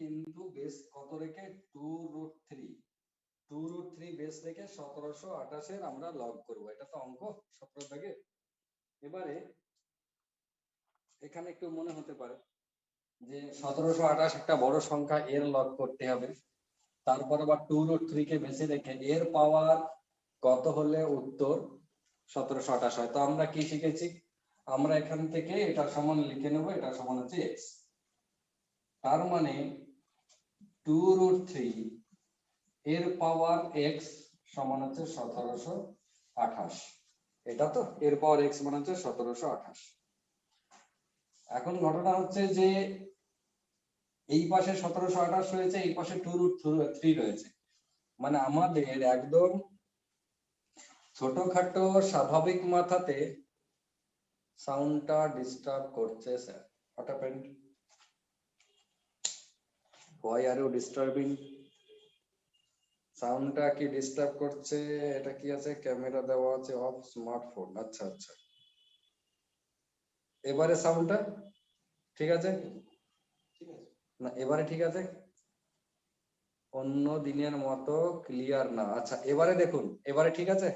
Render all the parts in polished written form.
Into base কত রেখে 2√3 2√3 base রেখে 1728 আমরা লগ করব। এটা তো অঙ্ক 17 থেকে। এবারে এখানে একটু মনে হতে পারে যে 1728 একটা বড় সংখ্যা, এর লগ করতে হবে। তারপর আবার 2√3 কে বেসে রেখে এর পাওয়ার কত হলে উত্তর 1728 হয়। তো আমরা কি শিখেছি? আমরা এখান থেকে এটা সমান লিখে নেব, এটা সমান হচ্ছে x। তার মানে 2√3 এর পাওয়ার x সমান হচ্ছে 1728। এটা তো এর পাওয়ার x সমান হচ্ছে 1728। এখন ঘটনা হচ্ছে যে এই পাশে 1728 রয়েছে, এই পাশে 2√3 রয়েছে। মানে আমাদের একদম ছোটখাটো স্বাভাবিক মাথাতে সাউন্ডটা ডিস্টার্ব করছে sir. What happened? Why are you disturbing? সাউন্ডটা কি ডিস্টার্ব করছে? এটা কি আছে? ক্যামেরা দেওয়া আছে অফ, স্মার্টফোন। আচ্ছা আচ্ছা, এবারে সাউন্ডটা ঠিক আছে? না এবারে ঠিক আছে? অন্য দিনের মতো ক্লিয়ার না। আচ্ছা এবারে দেখুন, এবারে ঠিক আছে?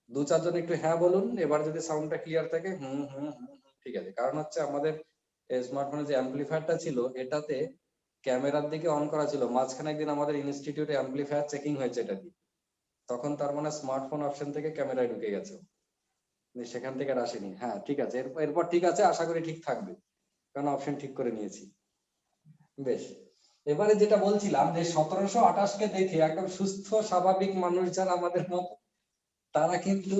দু চারজন একটু হ্যাঁ বলুন এবার যদি সাউন্ডটা ক্লিয়ার থাকে। হুম হুম হুম, ঠিক আছে। কারণ হচ্ছে আমাদের স্মার্টফোনে যে অ্যাম্পলিফায়ারটা ছিল এটাতে ক্যামেরার দিকে অন করা ছিল। মাঝখানে একদিন আমাদের ইনস্টিটিউটে অ্যাম্পলিফায়ার চেকিং হয়েছে এটা দিয়ে, তখন তার মানে স্মার্টফোন অপশন থেকে ক্যামেরায় ঢুকে গেছে, সেখান থেকে আর আসেনি। হ্যাঁ ঠিক আছে, এরপর ঠিক আছে, আশা করি ঠিক থাকবে কারণ অপশন ঠিক করে নিয়েছি। বেশ, এবারে যেটা বলছিলাম যে 1728 কে দেখে একদম সুস্থ স্বাভাবিক মানুষ যারা আমাদের মত, তারা কিন্তু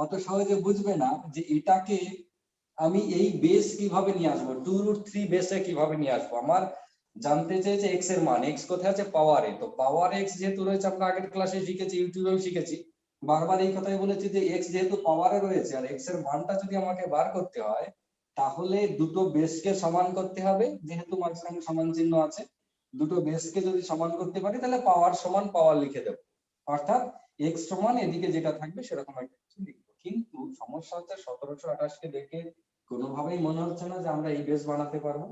অত সহজে বুঝবে না যে এটাকে আমি এই বেস কিভাবে নিয়ে আসবো, 2√3 বেসে কিভাবে নিয়ে আসবো। আমার জানতে চেয়েছে এক্স এর মান, এক্স কোথায় আছে? পাওয়ারে। তো পাওয়ার এক্স যেহেতু রয়েছে, আমরা আগের ক্লাসে শিখেছি, ইউটিউবেও শিখেছি, বারবার এই কথাই বলেছি যে এক্স যেহেতু পাওয়ারে রয়েছে আর এক্স এর মানটা যদি আমাকে বার করতে হয় তাহলে দুটো বেসকে সমান করতে হবে। যেহেতু মাঝখানে সমান চিহ্ন আছে, দুটো বেসকে যদি সমান করতে পারি তাহলে পাওয়ার সমান পাওয়ার লিখে দেবো। অর্থাৎ এক্স সমান এদিকে যেটা থাকবে সেরকম একটা কিছু লিখবো। কিন্তু সমস্যা হচ্ছে 1728 কে দেখে কোনোভাবেই মনে হচ্ছে না যে আমরা এই বেস বানাতে পারবো,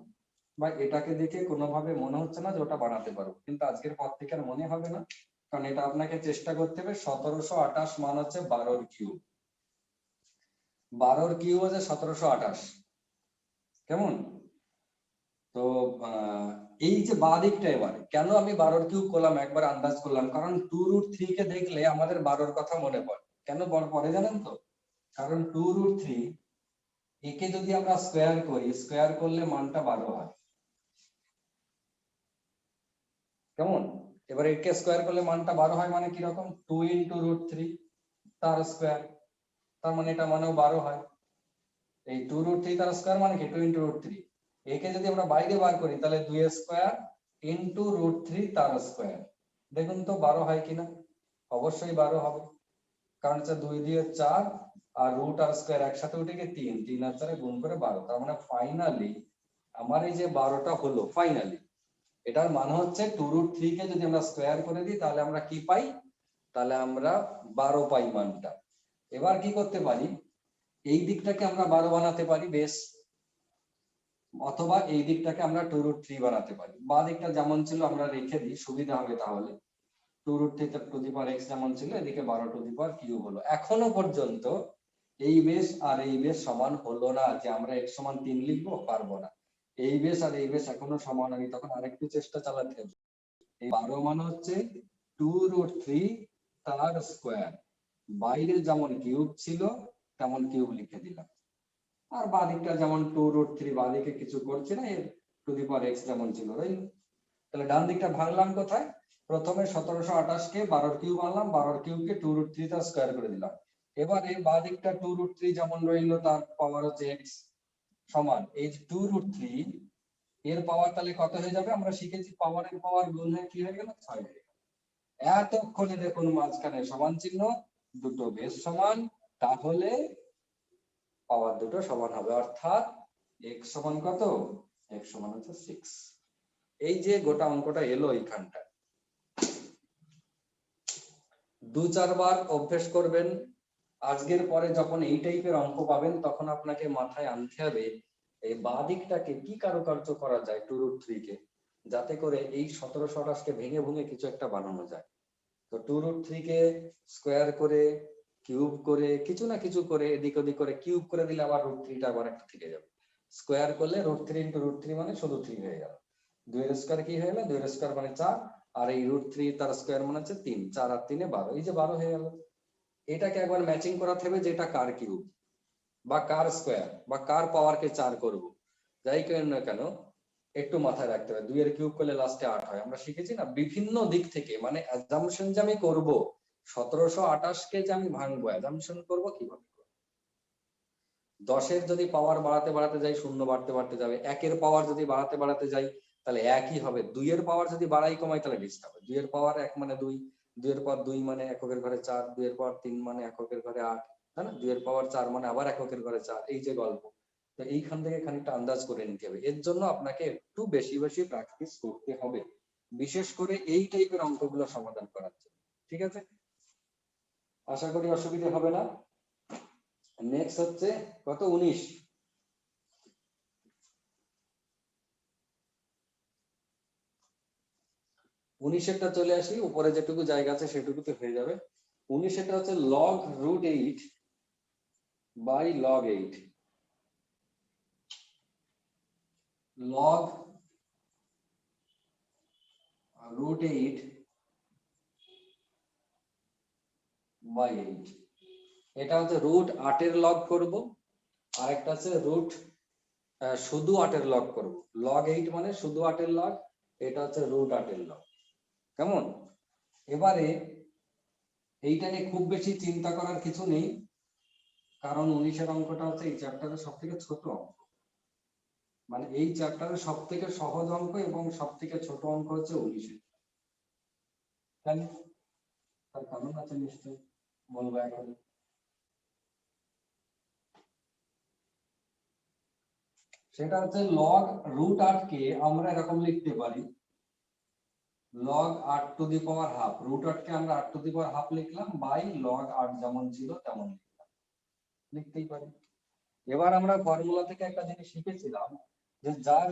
বা এটাকে দেখে কোনোভাবে মনে হচ্ছে না যে ওটা বানাতে পারবো। কিন্তু আজকের পর থেকে আর মনে হবে না, কারণ এটা আপনাকে চেষ্টা করতে হবে। 1728 মান হচ্ছে 12 কিউব। 12 কিউব হচ্ছে 1728। কেমন? তো এই যে বাঁ দিকটা, এবারে কেন আমি 12 কিউব করলাম একবার আন্দাজ করলাম, কারণ 2√3 কে দেখলে আমাদের 12 কথা মনে পড়ে। কেন পড়ে জানেন তো? কারণ 2√3 একে যদি আমরা স্কোয়ার করি, স্কোয়ার করলে মানটা 12 হয়। কেমন? এবার একে স্কোয়ার করলে মানটা 12 হয়, মানে কি রকম? 2 × √3 তার স্কোয়ার, তার মানে এটা মানেও 12 হয়। এই 2√3 তার স্কোয়ার মানে কি 2 × √3। একে যদি আমরা বাইরে বার করি তাহলে 2 স্কোয়ার ইন্টু √3 তার স্কোয়ার। দেখুন তো 12 হয় কিনা? অবশ্যই 12 হবে, কারণ হচ্ছে 2 দিয়ে 4 আর রুট আর স্কোয়ার একসাথে উঠে গিয়ে 3, 3 আর 4 গুণ করে 12। তার মানে ফাইনালি আমার এই যে 12টা হলো, ফাইনালি এটার মানে হচ্ছে 2√3 কে যদি আমরা স্কোয়ার করে দিই তাহলে আমরা কি পাই? তাহলে আমরা 12 পাই মানটা। এবার কি করতে পারি? এই দিকটাকে আমরা 12 বানাতে পারি বেশ, অথবা এই দিকটাকে আমরা 2√3 বানাতে পারি। বা দিকটা যেমন ছিল আমরা রেখে দিই, সুবিধা হবে তাহলে। 2√3 টু দি পাওয়ার x যেমন ছিল, এদিকে 12 টু দি পাওয়ার কিউব হলো। এখনো পর্যন্ত এই বেস আর এই বেস সমান হলো না, যে আমরা x সমান 3 লিখবো, পারবো না। এই বেস আর এই বেস এখনো সমান হয়নি, তখন আরেকটু চেষ্টা চালাতে হবে। এই 12 মানে হচ্ছে 2√3 তার স্কোয়ার, বাইরে যেমন কিউব ছিল তেমন কিউব লিখে দিলাম। আর বাদিকটা যেমন 2√3, বাদিকে কিছু করছে না, এর টু দি পাওয়ার x যেমন ছিল রইল। তাহলে ডান দিকটা ভাঙলাম কোথায়? প্রথমে 1728 কে 12 কিউব আনলাম, 12 কিউবকে 2√3 তার স্কোয়ার করে দিলাম। এবারে বাদিকটা 2√3 যেমন রইল, তার পাওয়ার হচ্ছে x সমান এই 2√3 এর পাওয়ার তাহলে কত হয়ে যাবে? আমরা শিখেছি পাওয়ারের পাওয়ার গুণ হয়ে কি হয়ে গেল? 6 হয়ে গেল। এতক্ষণে দেখুন মাঝখানে সমান চিহ্ন, দুটো বেস সমান, তাহলে পাওয়ার দুটো সমান হবে। অর্থাৎ x সমান কত? x সমান হচ্ছে 6। এই যে গোটা অঙ্কটা এলো এইখানটা, 2-4 বার অভ্যেস করবেন। আজকের পরে যখন এই টাইপের অঙ্ক পাবেন তখন আপনাকে মাথায় আনতে হবে এই বাঁ দিকটাকে কি কারুকার্য করা যায় 2√3 কে, যাতে করে এই 1728 কে ভেঙে ভেঙে কিছু একটা বানানো যায়। তো 2√3 কে স্কোয়ার করে কিউব করে কিছু না কিছু করে এদিক ওদিক করে কিউব করে দিলে আবার √3 টা আবার একটা থেকে যাবে। স্কোয়ার করলে √3 × √3 মানে শুধু 3 হয়ে গেল। 2 এর স্কোয়ার কি হয়ে গেল? 2 এর স্কোয়ার মানে 4, আর এই √3 তার স্কোয়ার মানে হচ্ছে 3, 4 আর 3 এ 12, এই যে 12 হয়ে গেল। এটাকে একবার ম্যাচিং করাতে হবে যে এটা কার কিউব বা কার স্কোয়ার বা কার পাওয়ারকে 4 করব, যাই কেন না কেন একটু মাথায় রাখতে হবে 2 এর কিউব করলে লাস্টে 8 হয়। আমরা শিখেছি না বিভিন্ন দিক থেকে, মানে অ্যাজাম্পশন যে আমি করব 1728 কে যে আমি ভাঙবো, অ্যাজাম্পশন করব কিভাবে। 10 এর যদি পাওয়ার বাড়াতে বাড়াতে যাই শূন্য বাড়তে বাড়তে যাবে, 1 এর পাওয়ার যদি বাড়াতে বাড়াতে যাই তাহলে একই হবে। 2 এর পাওয়ার যদি বাড়াই কমাই তাহলে ডিস্টার্ব হবে। 2 এর পাওয়ার 1 মানে 2, 2 এর পাওয়ার 2 মানে এককের ঘরে 4, 2 এর পাওয়ার 3 মানে এককের ঘরে 8, তাই না? 2 এর পাওয়ার 4 মানে আবার এককের ঘরে 4, এই যে গল্প। তো এইখান থেকে খানিকটা আন্দাজ করে নিতে হবে। এর জন্য আপনাকে একটু বেশি বেশি প্র্যাকটিস করতে হবে, বিশেষ করে এই টাইপের অঙ্কগুলো সমাধান করার জন্য। ঠিক আছে, আশা করি অসুবিধা হবে না। নেক্সট হচ্ছে কত, 19। 19 এরটা চলে আসি, উপরে যেটুকু জায়গা আছে সেটুকুতে হয়ে যাবে। 19 এটা হচ্ছে log √8 by log 8, log √8 by 8। এটা হচ্ছে √8 এর লগ করব, আর একটা হচ্ছে শুধু 8 এর লগ করব। log 8 মানে শুধু 8 এর লগ, এটা হচ্ছে √8 এর লগ। কেমন? এবারে এইটা নিয়ে খুব বেশি চিন্তা করার কিছু নেই, কারণ 19 এর অঙ্কটা হচ্ছে এই চ্যাপ্টারের সবথেকে ছোট অঙ্ক। মানে এই চ্যাপ্টারের সব থেকে সহজ অঙ্ক এবং সব থেকে ছোট অঙ্ক হচ্ছে 19। তাই তার কারণ আছে নিশ্চয়ই, বলবো এখন। সেটা হচ্ছে log √8 কে আমরা এরকম লিখতে পারি, log 8 two the power half. √8 কে আমরা 8 টু দি পাওয়ার হাফ লিখলাম বাই log 8 যেমন ছিল তেমন লিখতেই পারি। এবার আমরা ফর্মুলা থেকে একটা জিনিস শিখেছিলাম যে যার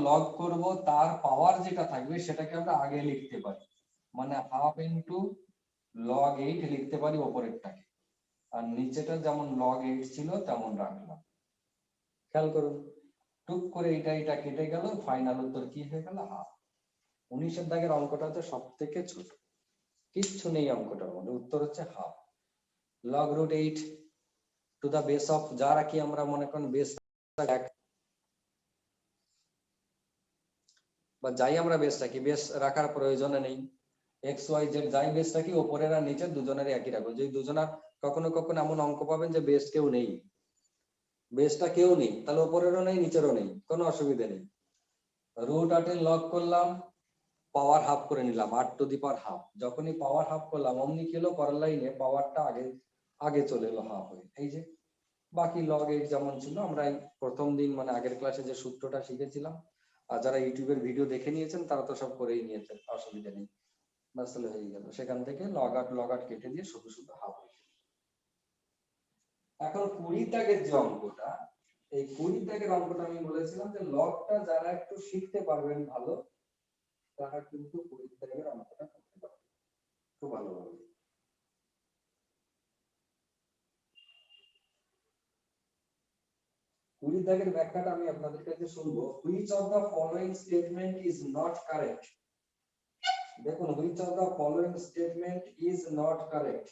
লগ করব তার পাওয়ার যেটা থাকবে সেটাকে আমরা আগে লিখতে পারি, মানে হাফ ইন্টু log 8 লিখতে পারি ওপরেরটাকে, আর নিচেটা যেমন log 8 ছিল তেমন রাখলাম। খেয়াল করুন, টুক করে এটা কেটে গেল, ফাইনাল উত্তর কি হয়ে গেল? হাফ। 19 এর দাগের অঙ্কটা হচ্ছে সব থেকে ছোট, কিচ্ছু নেই অঙ্কটার মধ্যে, উত্তর হচ্ছে half. log √8 to the base of, যা রাখি আমরা মনে করেন বেস বা যাই আমরা বেস রাখি, বেস রাখার প্রয়োজন নেই। এক্স ওয়াই জেড যাই বেস রাখি ওপরের আর নিচের দুজনের একই রাখবো। যদি দুজনের কখনো কখনো এমন অঙ্ক পাবেন যে বেস কেউ নেই, বেসটা কেউ নেই, তাহলে ওপরেরও নেই নিচেরও নেই, কোনো অসুবিধা নেই। √8 এর লগ করলাম, পাওয়ার হাফ করে নিলাম, 8 টু দি পাওয়ার হাফ। যখনই পাওয়ার হাফ করলাম অমনি কি হলো, পরের লাইনে পাওয়ারটা আগে আগে চলে এলো হাফ হয়ে। এই যে বাকি log 8 যেমন ছিল, আমরা এই প্রথম দিন মানে আগের ক্লাসে যে সূত্রটা শিখেছিলাম, আর যারা ইউটিউবের ভিডিও দেখে নিয়েছেন তারা তো সব করেই নিয়েছেন, অসুবিধা নেই, আসলে হয়ে গেল। সেখান থেকে log 8 কেটে দিয়ে শুধু শুধু হাফ। এখন 20 দাগের যে অঙ্কটা, এই 20 দাগের অঙ্কটা আমি বলেছিলাম যে লগটা যারা একটু শিখতে পারবেন ভালো, তারা কিন্তু 20 দাগের অঙ্কটা করতে পারবে খুব ভালোভাবে। 20 দাগের ব্যাখ্যাটা আমি আপনাদের কাছে শুনবো। which of the following statement is not correct? দেখুন, which of the following statement is not correct,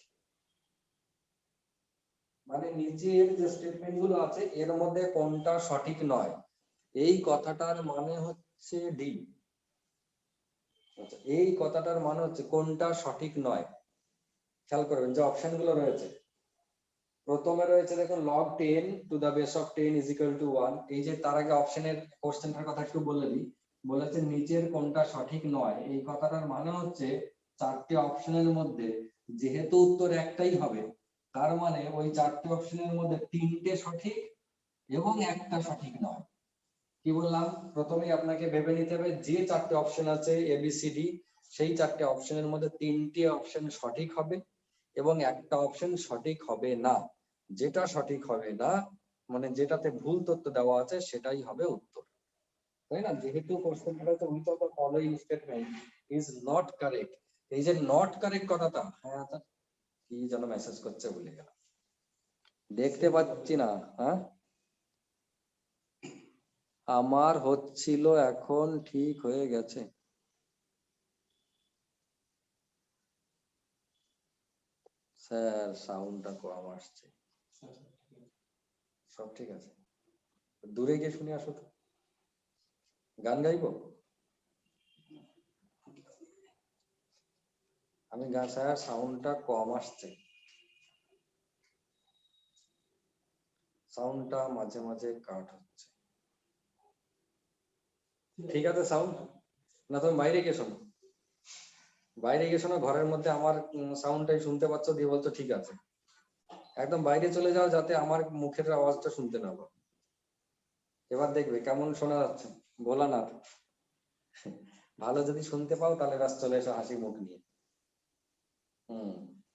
মানে নিচের যে স্টেটমেন্ট গুলো আছে এর মধ্যে কোনটা সঠিক নয়, এই কথাটার মানে হচ্ছে ডি। আচ্ছা, এই কথাটার মানে হচ্ছে কোনটা সঠিক নয়। খেয়াল করবেন যে অপশন গুলো রয়েছে, প্রথমে রয়েছে দেখুন log 10 to the base of 10 is equal to 1। এই যে তার আগে অপশনের কোশ্চেনটার কথা একটু বলে দিই, বলেছে নিচের কোনটা সঠিক নয়, এই কথাটার মানে হচ্ছে চারটি অপশনের মধ্যে যেহেতু উত্তর একটাই হবে, তার মানে ওই চারটি অপশনের মধ্যে তিনটে সঠিক এবং একটা সঠিক নয়। কি বললাম, প্রথমেই আপনাকে ভেবে নিতে হবে যে চারটে অপশন আছে ABCD, সেই চারটে অপশনের মধ্যে তিনটে অপশন সঠিক হবে এবং একটা অপশন সঠিক হবে না। যেটা সঠিক হবে না মানে যেটাতে ভুল তথ্য দেওয়া আছে সেটাই হবে উত্তর, তাই না? যেহেতু কোশ্চেনটা হচ্ছে which of the following statement is not correct, এই যে নট কারেক্ট কথাটা, হ্যাঁ কি যেন মেসেজ করছে ভুলে গেলাম, দেখতে পাচ্ছি না। হ্যাঁ আমার হচ্ছিল, এখন ঠিক হয়ে গেছে। স্যার সাউন্ডটা কম আসছে। সব ঠিক আছে, দূরে গিয়ে শুনে আসো তো। গান গাইবো আমি? গান স্যার সাউন্ডটা কম আসছে, সাউন্ডটা মাঝে মাঝে কাট হচ্ছে। ঠিক আছে সাউন্ড, না তুমি বাইরে গিয়ে শোনো, বাইরে গিয়ে শোনো, ঘরের মধ্যে আমার সাউন্ডটাই শুনতে পাচ্ছ দিয়ে বলছো ঠিক আছে। একদম বাইরে চলে যাও যাতে আমার মুখের আওয়াজটা শুনতে না পাও। এবার দেখবে কেমন শোনা যাচ্ছে। ভোলানাথ, ভালো যদি শুনতে পাও তাহলে বাস চলে এসো হাসি মুখ নিয়ে।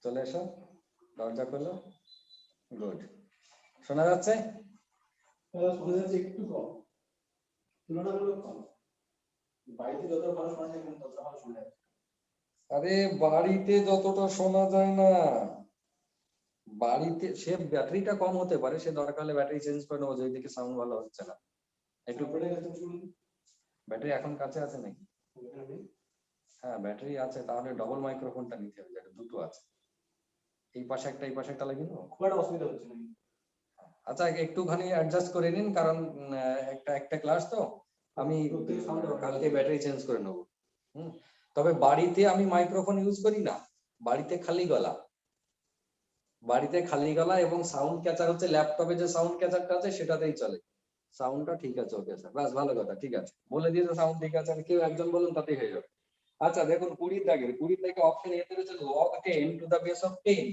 চলে এসো, দরজা খোলো। গুড, শোনা যাচ্ছে? একটু কম, তুলনামূলক কম। বাড়িতে যত ভালো শোনা যায় তত ভালো শোনা যায়। আরে বাড়িতে যতটা শোনা যায় না, বাড়িতে সে ব্যাটারিটা কম হতে পারে, সে দরকার হলে ব্যাটারি চেঞ্জ করে নেবো যদি দেখি সাউন্ড ভালো হচ্ছে না। একটু ব্যাটারি এখন কাছে আছে নাকি? হ্যাঁ ব্যাটারি আছে, তাহলে ডবল মাইক্রোফোনটা নিতে হবে, যেটা দুটো আছে, এই পাশে একটা এই পাশে একটা লাগিয়ে নেবো। খুব একটা অসুবিধা হচ্ছে না। আচ্ছা একটুখানি অ্যাডজাস্ট করে নিন, কারণ একটা ক্লাস তো, আমি কালকে ব্যাটারি চেঞ্জ করে নেবো। তবে বাড়িতে আমি মাইক্রোফোন ইউজ করি না, বাড়িতে খালি গলা, বাড়িতে খালি গলা এবং সাউন্ড ক্যাচার হচ্ছে ল্যাপটপে যে সাউন্ড ক্যাচারটা আছে সেটাতেই চলে। সাউন্ডটা ঠিক আছে, ওকে স্যার, বাস ভালো কথা, ঠিক আছে বলে দিয়েছে সাউন্ড ঠিক আছে, কেউ একজন বলুন তাতেই হয়ে যাবে। আচ্ছা দেখুন 20 দাগে অপশন এ তে রয়েছে log 10 to the base of 10।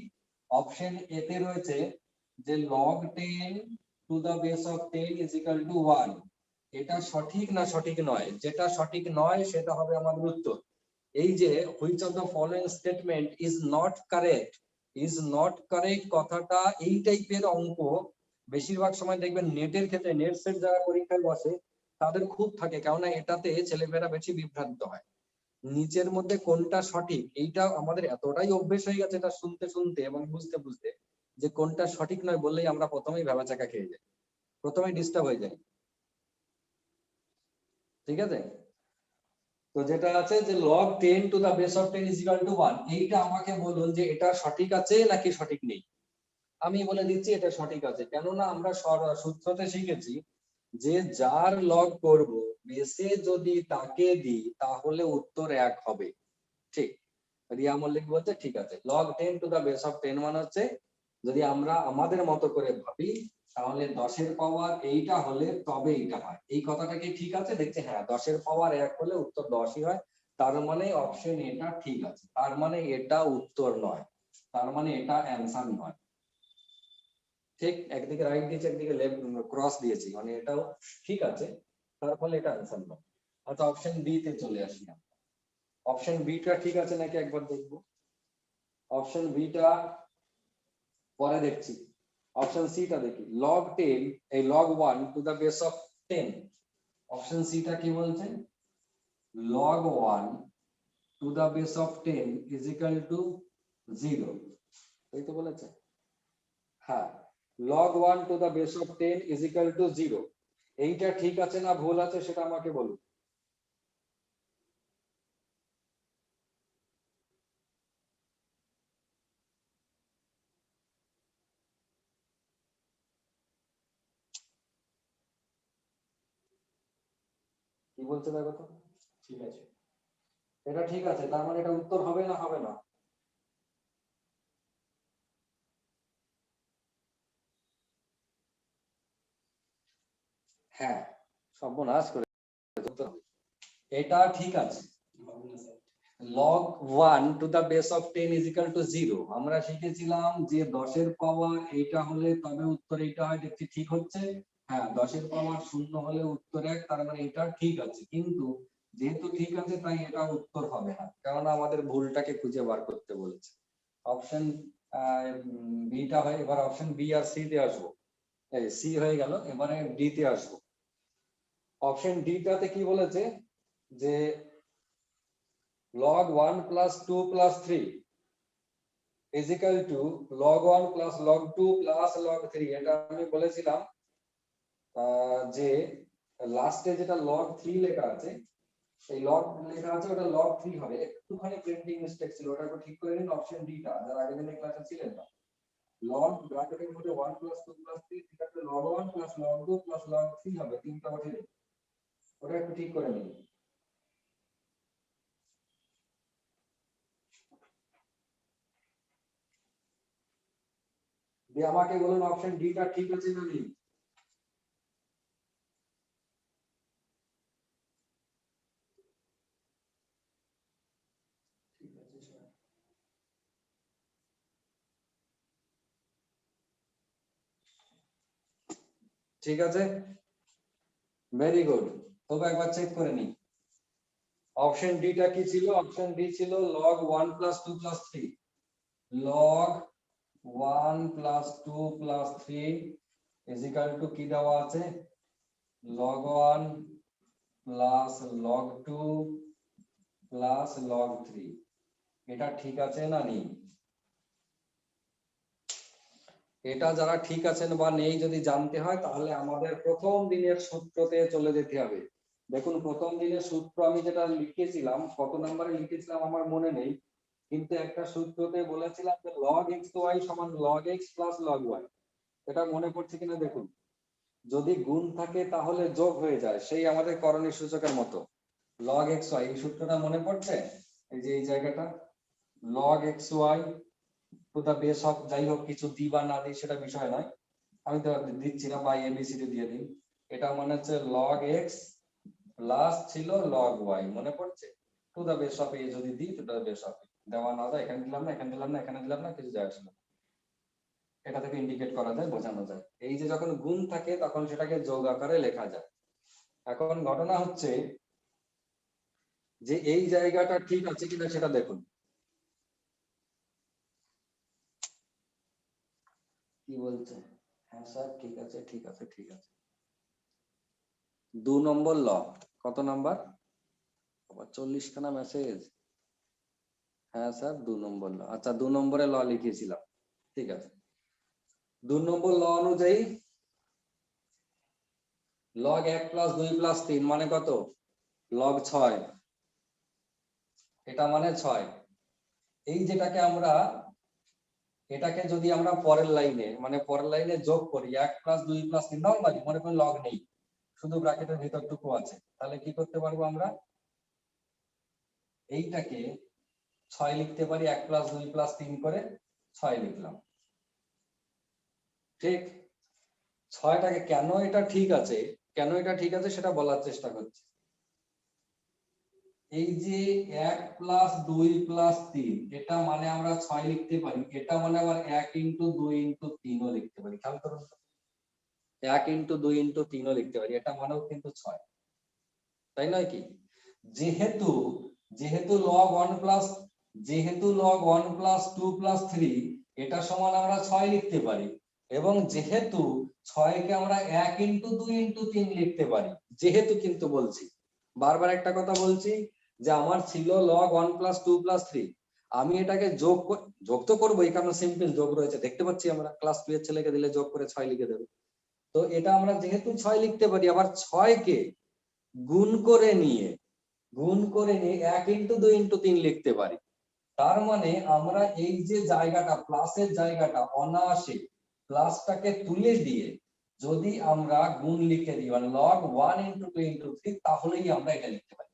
Option A তে রয়েছে যে log 10 to the base of 10 is equal to 1। এটা সঠিক না সঠিক নয়? যেটা সঠিক নয় সেটা হবে আমাদের উত্তর। এই যে which of the following statement is not correct, is not correct কথাটা এই টাইপের অঙ্ক বেশিরভাগ সময় দেখবেন নেটের ক্ষেত্রে, নেট সেট যারা পরীক্ষায় বসে তাদের খুব থাকে, কেননা এটাতে ছেলেমেয়েরা বেশি বিভ্রান্ত হয়। নিচের মধ্যে কোনটা সঠিক এইটা আমাদের এতটাই অভ্যেস হয়ে গেছে এটা শুনতে শুনতে এবং বুঝতে বুঝতে, যে কোনটা সঠিক নয় বললেই আমরা প্রথমেই ভেবাচাকা খেয়ে যাই, প্রথমেই ডিস্টার্ব হয়ে যাই। ঠিক আছে, তো যেটা আছে যে log 10 to the base of 10 is equal to 1, এইটা আমাকে বলুন যে এটা সঠিক আছে নাকি সঠিক নেই। আমি বলে দিচ্ছি এটা সঠিক আছে, কেননা আমরা সূত্রতে শিখেছি যে যার লগ করব বেসে যদি তাকে দিই তাহলে উত্তর 1 হবে। ঠিক, রিয়া মল্লিক বলছে ঠিক আছে, log 10 to the base of 10 মানে হচ্ছে যদি আমরা আমাদের মতো করে ভাবি তাহলে 10 এর পাওয়ার এইটা হলে তবে এইটা হয়, এই কথাটা কি ঠিক আছে? দেখছে হ্যাঁ 10 এর পাওয়ার 1 হলে উত্তর 10ই হয়, তার মানে অপশন এটা ঠিক আছে, তার মানে এটা উত্তর নয়, তার মানে এটা অ্যানসার নয়। ঠিক, একদিকে রাইট দিয়েছি একদিকে লেফট ক্রস দিয়েছি, মানে এটাও ঠিক আছে, তার ফলে এটা অ্যানসার নয়। আচ্ছা অপশন বি তে চলে আসি, অপশন বি টা ঠিক আছে নাকি একবার দেখবো। অপশন বি টা পরে দেখছি, অপশন সি টা দেখি, log 10 এই log 1 to the base of 10, option C টা কি বলছে? log 1 to the base of 10 is equal to 0, এই তো বলেছে। হ্যাঁ, log 1 to the base of 10 is equal to 0, এইটা ঠিক আছে না ভুল আছে সেটা আমাকে বলুন। কি বলছে দেখো তো? ঠিক আছে, এটা ঠিক আছে, তার মানে এটা উত্তর হবে না হবে না? হ্যাঁ, সর্বনাশ করে, এটা ঠিক আছে। log 1 to the base of 10 is equal to 0, আমরা শিখেছিলাম যে 10 এর পাওয়ার এইটা হলে তবে উত্তর এইটা হয়, দেখছি ঠিক হচ্ছে। হ্যাঁ 10 এর পাওয়ার 0 হলে উত্তর 1, তার মানে এটা ঠিক আছে, কিন্তু যেহেতু ঠিক আছে তাই এটা উত্তর হবে না, কারণ আমাদের ভুলটাকে খুঁজে বার করতে বলেছে। অপশন বি টা হয়, এবার অপশন বি আর সি তে আসবো। এই সি হয়ে গেল। এবারে ডি তে আসবো। অপশন ডি টাতে কি বলেছে যে log 1 plus 2 plus 3 is equal to log 1 plus log 2 plus log 3। এটা আমি বলেছিলাম যে লাস্টে যেটা log 3 লেখা আছে, এই log লেখা আছে ওটা log 3 হবে। একটুখানি প্রিন্টিং মিস্টেক ছিল, ওটা একটু ঠিক করে নিন। অপশন ডি টা যারা আগের দিনের ক্লাসে ছিলেন না, log ব্র্যাকেটের মধ্যে 1 plus 2 plus 3 ঠিক আছে, log 1 plus log 2 plus log 3 হবে, তিনটা বসে ওটা একটু ঠিক করে নিন। দিয়ে আমাকে বলুন অপশন ডি টা ঠিক আছে না নেই? ঠিক আছে স্যার। ঠিক আছে, ভেরি গুড। তবে একবার চেক করে নিই অপশন ডি টা কি ছিল। অপশন ডি ছিল log 1 plus 2 plus 3। log 1 plus 2 plus 3 is equal to কি দেওয়া আছে, log 1 plus log 2 plus log 3। এটা ঠিক আছে না নেই? এটা যারা ঠিক আছেন বা নেই যদি জানতে হয় তাহলে আমাদের প্রথম দিনের সূত্রতে চলে যেতে হবে। দেখুন প্রথম দিনের সূত্র আমি যেটা লিখেছিলাম, কত নম্বরে লিখেছিলাম আমার মনে নেই, কিন্তু একটা সূত্রতে বলেছিলাম যে log xy সমান log x plus log y। এটা মনে পড়ছে কিনা দেখুন। যদি গুণ থাকে তাহলে যোগ হয়ে যায়, সেই আমাদের করণীয় সূচকের মতো। log xy এই সূত্রটা মনে পড়ছে? এই যে এই জায়গাটা log xy to the base of, যাই হোক কিছু দি বা না দিই সেটা বিষয় নয়, আমি তো দিচ্ছি না, বা এবিসিডি দিয়ে দিই। এটা মানে হচ্ছে log x প্লাস ছিল log y, মনে পড়ছে? টু দা বেস অফ এ যদি দিই, টু দা বেস অফ দেওয়া না যায়, এখানে দিলাম না, এখানে দিলাম না, এখানে দিলাম না, কিছু যায় আসে না। এটা থেকে ইন্ডিকেট করা যায়, বোঝানো যায়। এই যে যখন গুণ থাকে তখন সেটাকে যোগ আকারে লেখা যায়। এখন ঘটনা হচ্ছে যে এই জায়গাটা ঠিক আছে কিনা সেটা দেখুন। কি বলছে? হ্যাঁ স্যার ঠিক আছে, ঠিক আছে, ঠিক আছে। 2 নম্বর ল, কত নাম্বার? 40 খানা মেসেজ। হ্যাঁ স্যার 2 নম্বর ল। আচ্ছা 2 নম্বরে ল লিখিয়েছিলাম, ঠিক আছে। 2 নম্বর ল অনুযায়ী log 1 plus 2 plus 3 মানে কত? log 6। এটা মানে 6। এই যেটাকে আমরা, এটাকে যদি আমরা পরের লাইনে মানে পরের লাইনে যোগ করি 1 plus 2 plus 3, নরমালি মনে করি log নেই, শুধু ব্র্যাকেটের ভিতরটুকু আছে, তাহলে কি করতে পারবো আমরা? এইটাকে 6 লিখতে পারি, 1 plus 2 plus 3 করে 6 লিখলাম, ঠিক। 6টাকে কেন এটা ঠিক আছে, কেন এটা ঠিক আছে সেটা বলার চেষ্টা করছি। এই যে 1 plus 2 plus 3, এটা মানে আমরা 6 লিখতে পারি, এটা মানে আবার 1 into 2 into 3 ও লিখতে পারি। খেয়াল করুন, 1 into 2 into 3 ও লিখতে পারি, এটা মানেও কিন্তু 6, তাই নয় কি? যেহেতু যেহেতু log 1 plus যেহেতু log 1 plus 2 plus 3 এটা সমান আমরা 6 লিখতে পারি, এবং যেহেতু 6 কে আমরা 1 into 2 into 3 লিখতে পারি, যেহেতু কিন্তু বলছি, বারবার একটা কথা বলছি যে আমার ছিল log 1 plus 2 plus 3, আমি এটাকে যোগ তো করবো, এই কারণে সিম্পল যোগ রয়েছে, দেখতে পাচ্ছি আমরা ক্লাস 2 এর ছেলেকে দিলে যোগ করে 6 লিখে দেবে। তো এটা আমরা যেহেতু 6 লিখতে পারি, আবার 6 কে গুণ করে নিয়ে 1 into 2 into 3 লিখতে পারি। তার মানে আমরা এই যে জায়গাটা প্লাসের জায়গাটা অনায়াসে প্লাসটাকে তুলে দিয়ে যদি আমরা গুণ লিখে দিই মানে log 1 into 2 into 3, তাহলেই আমরা এটা লিখতে পারি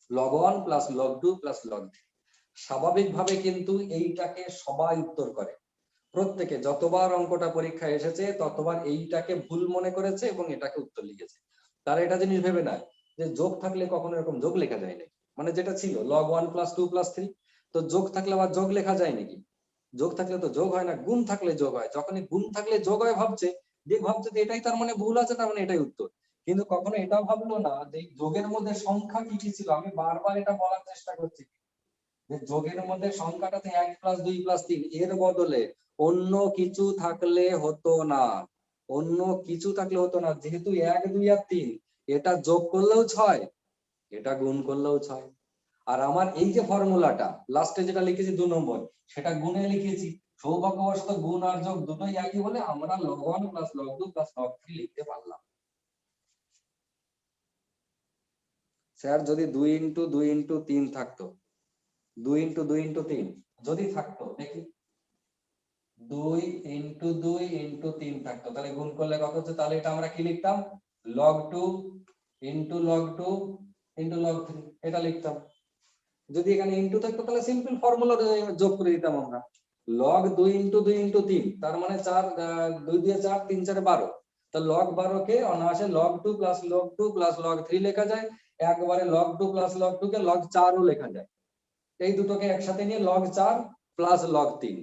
log 1 plus log 2 plus log 3। স্বাভাবিকভাবে কিন্তু এইটাকে সবাই উত্তর করে, প্রত্যেকে যতবার অঙ্কটা পরীক্ষায় এসেছে ততবার এইটাকে ভুল মনে করেছে এবং এটাকে উত্তর লিখেছে। তারা এটা জিনিস ভেবে না যে যোগ থাকলে কখনো এরকম যোগ লেখা যায় না, মানে যেটা ছিল log 1 plus 2 plus 3, তো যোগ থাকলে আবার যোগ লেখা যায় নাকি? যোগ থাকলে তো যোগ হয় না, গুণ থাকলে যোগ হয়। যখনই গুণ থাকলে যোগ হয় ভাবছে, যে ভাবছে যে এটাই তার মানে ভুল আছে, তার মানে এটাই উত্তর। কিন্তু কখনো এটাও ভাবলো না যে যোগের মধ্যে সংখ্যা কি কি ছিল। আমি বারবার এটা বলার চেষ্টা করছি যে যোগের মধ্যে সংখ্যাটাতে 1 plus 2 plus 3, এর বদলে অন্য কিছু থাকলে হতো না। অন্য কিছু থাকলে হতো না, যেহেতু 1 2 আর 3, এটা যোগ করলেও 6, এটা গুণ করলেও 6। আর আমার এই যে ফর্মুলাটা লাস্টে যেটা লিখেছি 2 নম্বর, সেটা গুণে লিখেছি। সৌভাগ্যবশত গুণ আর যোগ দুটোই একই বলে আমরা log 1 plus log 2 plus log 3 লিখতে পারলাম। স্যার যদি 2 into 2 into 3 থাকতো, 2 into 2 into 3 যদি থাকতো, দেখি 2 into 2 into 3 থাকতো, তাহলে গুণ করলে কত হচ্ছে? তাহলে এটা আমরা কি লিখতাম? log 2 into log 2 into log 3 এটা লিখতাম। যদি এখানে ইনটু থাকতো তাহলে সিম্পল ফর্মুলা যোগ করে দিতাম আমরা, log 2 into 2 into 3, তার মানে 4 2 দিয়ে 4 3 4 12, তো log 12 কে অনায়াসে log 2 plus log 2 plus log 3 লেখা যায়, একবারে log 2 plus log 2 কে log 4 ও লেখা যায়। এই দুটোকে একসাথে নিয়ে log 4 plus log 3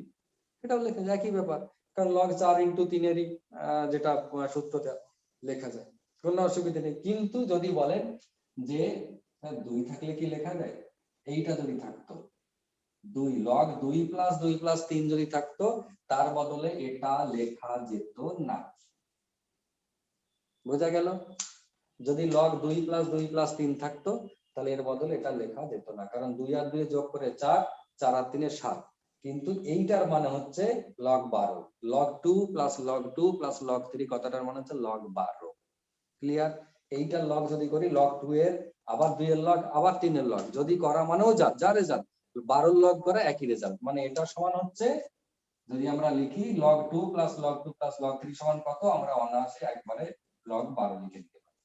এটাও লেখা যায়, একই ব্যাপার, কারণ log 4 into 3 এরই যেটা সূত্রটা লেখা যায়, কোনো অসুবিধা নেই। কিন্তু যদি বলেন যে 2 থাকলে কি লেখা যায়, এইটা যদি থাকতো 2 log 2 plus 2 plus 3 যদি থাকতো, তার বদলে এটা লেখা যেত না। বোঝা গেল? যদি log 2 plus 2 plus 3 থাকতো তাহলে এর বদলে এটা লেখা যেত না, কারণ 2 আর 2 যোগ করে 4, 4 আর 3 7, কিন্তু এইটার মানে হচ্ছে log 12, log 2 plus log 2 plus log 3 কথাটার মানে হচ্ছে log 12। ক্লিয়ার? এইটার লগ যদি করি log 2 এর আবার 2 এর লগ আবার 3 এর লগ যদি করা মানেও যা রেজাল্ট 12 লগ করা একই রেজাল্ট, মানে এটা সমান হচ্ছে, যদি আমরা লিখি log 2 plus log 2 plus log 3 সমান কত, আমরা অনায়াসে একবারে log 12 লিখে দিতে পারি,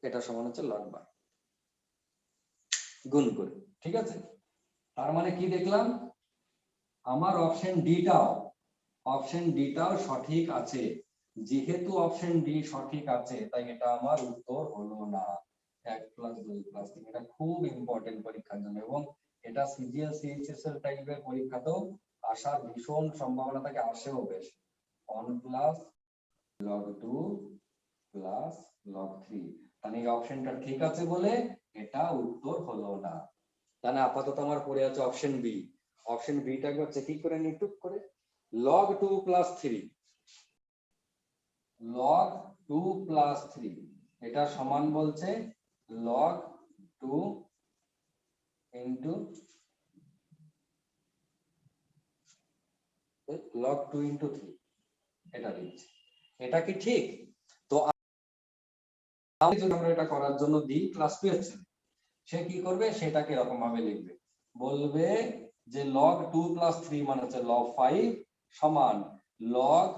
এটা সমান হচ্ছে log 12 গুণ করে। ঠিক আছে, তার মানে কি দেখলাম, আমার অপশন ডিটাও সঠিক আছে। যেহেতু অপশন ডি সঠিক আছে তাই এটা আমার উত্তর হলো না। 1 plus 2 plus 3 এটা খুব ইম্পর্টেন্ট পরীক্ষার জন্য, এবং এটা সিজিএল সিএইচএসএল টাইপের পরীক্ষাতেও আসার ভীষণ সম্ভাবনা থাকে, আসেও বেশ। 1 plus log 2 plus log 3, তাহলে এই অপশনটা ঠিক আছে বলে এটা উত্তর হলো না। তাহলে আপাতত আমার পড়ে আছে অপশন বি। অপশন বিটা একবার চেকিং করে নিই টুক করে, log 2 plus 3, log 2 plus 3 এটা সমান বলছে log 2 into log 2 into 3 এটা দিচ্ছে। এটা কি ঠিক? তো আমি যদি আমরা এটা করার জন্য দিই ক্লাস 2 এর ছেলে, সে কি করবে, সেটাকে এরকম ভাবে লিখবে, বলবে যে log 2 plus 3 মানে হচ্ছে log 5 সমান log